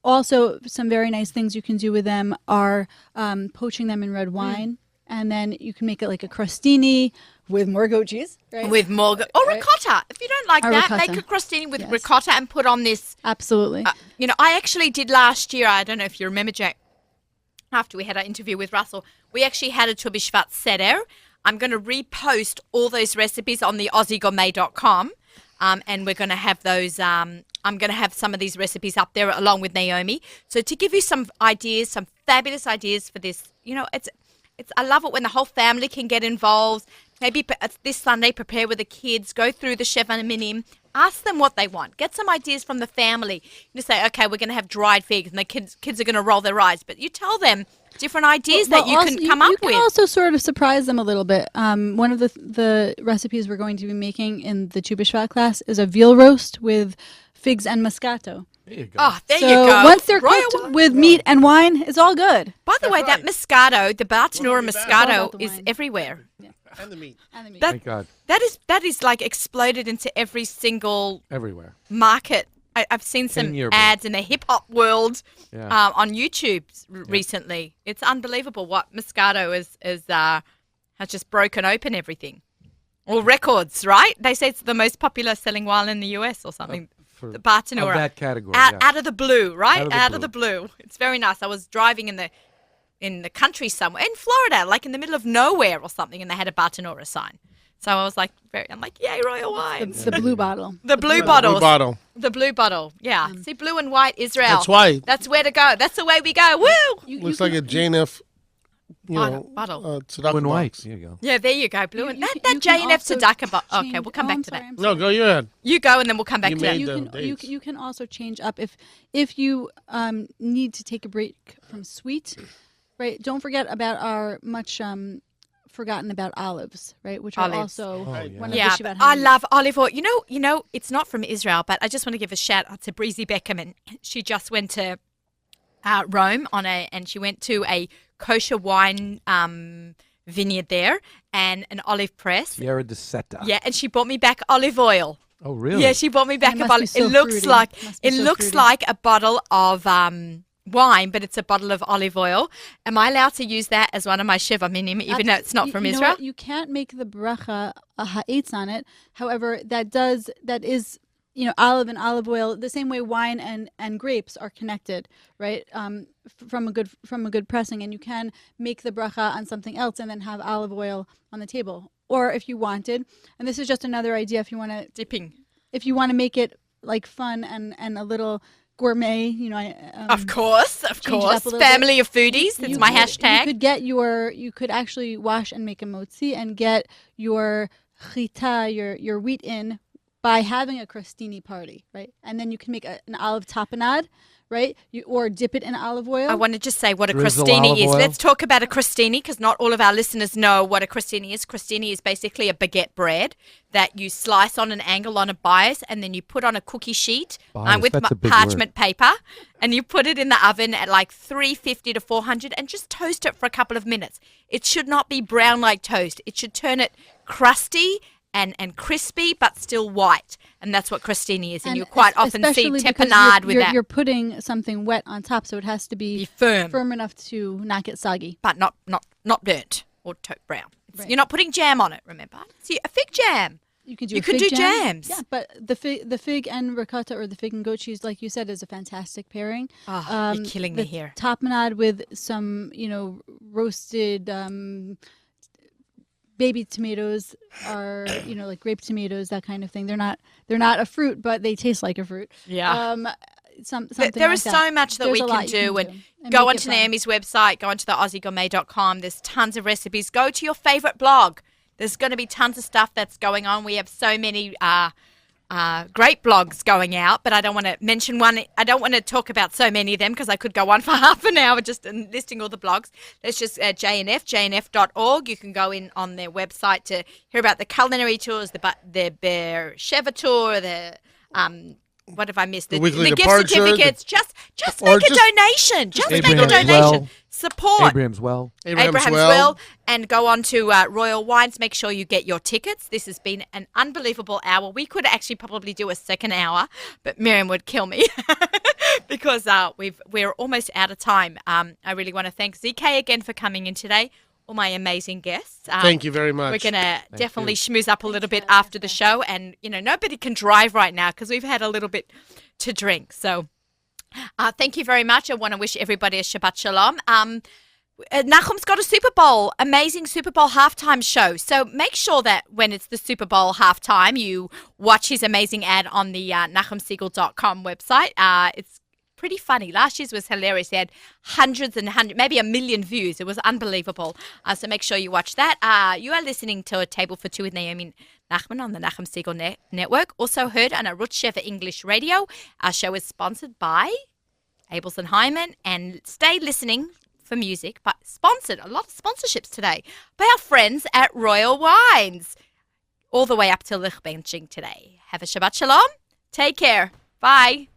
Speaker 4: also some very nice things you can do with them are poaching them in red wine, and then you can make it like a crostini with more goat cheese, right?
Speaker 1: With more or ricotta. If you don't like
Speaker 4: Or
Speaker 1: that,
Speaker 4: ricotta.
Speaker 1: make a crostini with
Speaker 4: Yes.
Speaker 1: ricotta and put on this.
Speaker 4: Absolutely.
Speaker 1: I actually did last year. I don't know if you remember, Jack. After we had our interview with Russell, we actually had a Tu BiShvat seder. I'm going to repost all those recipes on the AussieGourmet.com, and we're going to have those. I'm going to have some of these recipes up there along with Naomi. So to give you some ideas, some fabulous ideas for this, it's. I love it when the whole family can get involved. Maybe this Sunday, prepare with the kids, go through the Sheva Minim, ask them what they want. Get some ideas from the family. You say, okay, we're going to have dried figs, and the kids are going to roll their eyes. But you tell them different ideas that you can come up with.
Speaker 4: You can also sort of surprise them a little bit. One of the recipes we're going to be making in the Tu BiShvat class is a veal roast with figs and Moscato.
Speaker 3: There you go.
Speaker 1: Oh, there
Speaker 4: So
Speaker 1: you go.
Speaker 4: once they're
Speaker 1: Royal
Speaker 4: cooked
Speaker 1: wine.
Speaker 4: with meat and wine, it's all good.
Speaker 1: By the way, that Moscato, the Bartonura
Speaker 4: All
Speaker 1: Moscato,
Speaker 4: about the
Speaker 1: is
Speaker 4: wine.
Speaker 1: everywhere.
Speaker 2: And the meat.
Speaker 4: And the meat.
Speaker 3: Thank God.
Speaker 1: That is like exploded into every single
Speaker 3: Everywhere.
Speaker 1: market. I've seen some
Speaker 3: 10-year
Speaker 1: ads in the hip hop world
Speaker 3: Yeah.
Speaker 1: on YouTube recently. It's unbelievable what Moscato has just broken open everything. Or records, right? They say it's the most popular selling wine in the US or something.
Speaker 3: For,
Speaker 1: The Bartonura.
Speaker 3: of that category.
Speaker 1: Out of the blue, right?
Speaker 3: Out of the
Speaker 1: blue. It's very nice. I was driving in the country somewhere, in Florida, like in the middle of nowhere or something, and they had a Bartonura sign. So I was like, I'm like, yay, Royal Wines.
Speaker 4: The blue bottle.
Speaker 1: The blue bottles.
Speaker 2: Blue bottle.
Speaker 1: The blue bottle. Yeah. See, blue and white Israel.
Speaker 2: That's why.
Speaker 1: That's where to go. That's the way we go. Woo!
Speaker 2: Looks like a Jane F.
Speaker 1: Bottle.
Speaker 2: Tzedakah
Speaker 3: Blue and
Speaker 2: box.
Speaker 3: white. There you go.
Speaker 1: Yeah, there you go. Blue
Speaker 4: You-
Speaker 1: and
Speaker 4: you
Speaker 1: that
Speaker 4: can- you
Speaker 1: J
Speaker 4: can
Speaker 1: and F
Speaker 4: also
Speaker 1: Tzedakah box. Okay,
Speaker 4: change-
Speaker 1: we'll come
Speaker 4: oh,
Speaker 1: back
Speaker 4: I'm
Speaker 1: to
Speaker 4: sorry,
Speaker 1: that.
Speaker 4: I'm
Speaker 2: No, go ahead.
Speaker 1: You go, and then we'll come back
Speaker 2: You
Speaker 1: to that.
Speaker 2: made
Speaker 4: you
Speaker 2: the
Speaker 4: can you,
Speaker 2: dates.
Speaker 4: you can also change up if you need to take a break from sweet, right? Don't forget about our much forgotten about olives, right? Which are
Speaker 1: Olives.
Speaker 4: also
Speaker 3: yeah.
Speaker 4: one of
Speaker 1: Yeah,
Speaker 4: the Shivat
Speaker 1: I
Speaker 4: Hanim.
Speaker 1: love olive oil. You know, it's not from Israel, but I just want to give a shout out to Breezy Beckerman. She just went to Rome and she went to a kosher wine vineyard there and an olive press.
Speaker 3: Sierra de Seta.
Speaker 1: Yeah, and she bought me back olive oil.
Speaker 3: Oh, really?
Speaker 1: Yeah, she bought me back
Speaker 4: It
Speaker 1: a
Speaker 4: must
Speaker 1: bottle.
Speaker 4: be so
Speaker 1: It looks
Speaker 4: fruity.
Speaker 1: like
Speaker 4: Must be
Speaker 1: it
Speaker 4: so
Speaker 1: looks
Speaker 4: fruity.
Speaker 1: like a bottle of wine, but it's a bottle of olive oil. Am I allowed to use that as one of my Sheva Minim, even though it's not from
Speaker 4: You know
Speaker 1: Israel?
Speaker 4: what? You can't make the bracha ha'etz on it. However, that is olive and olive oil the same way wine and grapes are connected, right? From a good pressing, and you can make the bracha on something else and then have olive oil on the table. Or if you wanted, and this is just another idea, if you want to
Speaker 1: Dipping.
Speaker 4: make it like fun and a little gourmet,
Speaker 1: Of course.
Speaker 4: change it up a little
Speaker 1: Family of foodies. That's my hashtag.
Speaker 4: You could actually wash and make a motzi and get your chita, your wheat in by having a crostini party, right? And then you can make an olive tapenade, right? Or dip it in olive oil.
Speaker 1: I want to just say what a
Speaker 3: Drizzle
Speaker 1: crostini
Speaker 3: olive
Speaker 1: is.
Speaker 3: oil.
Speaker 1: Let's talk about a crostini because not all of our listeners know what a crostini is. Crostini is basically a baguette bread that you slice on an angle on a bias and then you put on a cookie sheet
Speaker 3: Bias,
Speaker 1: with
Speaker 3: that's a big
Speaker 1: parchment paper and you put it in the oven at like 350 to 400 and just toast it for a couple of minutes. It should not be brown like toast. It should turn it crusty and crispy, but still white. And that's what crostini is. And you quite often see
Speaker 4: especially because
Speaker 1: tapenade with that.
Speaker 4: You're putting something wet on top, so it has to
Speaker 1: Be
Speaker 4: be
Speaker 1: firm.
Speaker 4: enough to not get soggy.
Speaker 1: But not burnt or brown.
Speaker 4: Right.
Speaker 1: You're not putting jam on it, remember? See, a fig jam.
Speaker 4: You can do
Speaker 1: You
Speaker 4: a
Speaker 1: can
Speaker 4: fig
Speaker 1: do
Speaker 4: jam.
Speaker 1: jams.
Speaker 4: Yeah, but the fig and ricotta or the fig and goat cheese, like you said, is a fantastic pairing.
Speaker 1: Oh, you're killing me
Speaker 4: the
Speaker 1: here.
Speaker 4: Tapenade with some, roasted baby tomatoes are, like grape tomatoes, that kind of thing. They're not a fruit, but they taste like a fruit.
Speaker 1: Yeah.
Speaker 4: Something
Speaker 1: There
Speaker 4: like
Speaker 1: is
Speaker 4: that.
Speaker 1: so much that
Speaker 4: There's
Speaker 1: we
Speaker 4: a
Speaker 1: can
Speaker 4: lot you
Speaker 1: do. And
Speaker 4: and
Speaker 1: go
Speaker 4: make it
Speaker 1: onto
Speaker 4: fun.
Speaker 1: Naomi's website, go onto the AussieGourmet.com. There's tons of recipes. Go to your favorite blog. There's going to be tons of stuff that's going on. We have so many great blogs going out, but I don't want to mention one. I don't want to talk about so many of them because I could go on for half an hour just listing all the blogs. There's just jnf.org. You can go in on their website to hear about the culinary tours, the Bear Sheva tour, the what have I missed?
Speaker 2: The weekly
Speaker 1: gift
Speaker 2: departure,
Speaker 1: certificates. Just
Speaker 2: or
Speaker 1: make a
Speaker 2: just-
Speaker 1: donation. Just make a
Speaker 3: Abraham's
Speaker 1: donation.
Speaker 3: well.
Speaker 1: support
Speaker 3: Abraham's Well.
Speaker 1: Abraham's Well, and go on to Royal Wines. Make sure you get your tickets. This has been an unbelievable hour. We could actually probably do a second hour, but Miriam would kill me because we're almost out of time. I really want to thank ZK again for coming in today. All my amazing guests.
Speaker 2: Thank you very much.
Speaker 1: We're going to definitely schmooze up a little bit after the show. And, nobody can drive right now because we've had a little bit to drink. So thank you very much. I want to wish everybody a Shabbat Shalom. Nachum's got a Super Bowl, amazing Super Bowl halftime show. So make sure that when it's the Super Bowl halftime, you watch his amazing ad on the NachumSiegel.com website. It's pretty funny. Last year's was hilarious. They had hundreds and hundreds, maybe 1 million views. It was unbelievable. So make sure you watch that. You are listening to A Table for Two with Naomi Nachman on the Nachum Siegel Network. Also heard on Arutz Sheva English Radio. Our show is sponsored by Abels and Hyman. And stay listening for music, but sponsored, a lot of sponsorships today, by our friends at Royal Wines. All the way up to Lichbenching today. Have a Shabbat Shalom. Take care. Bye.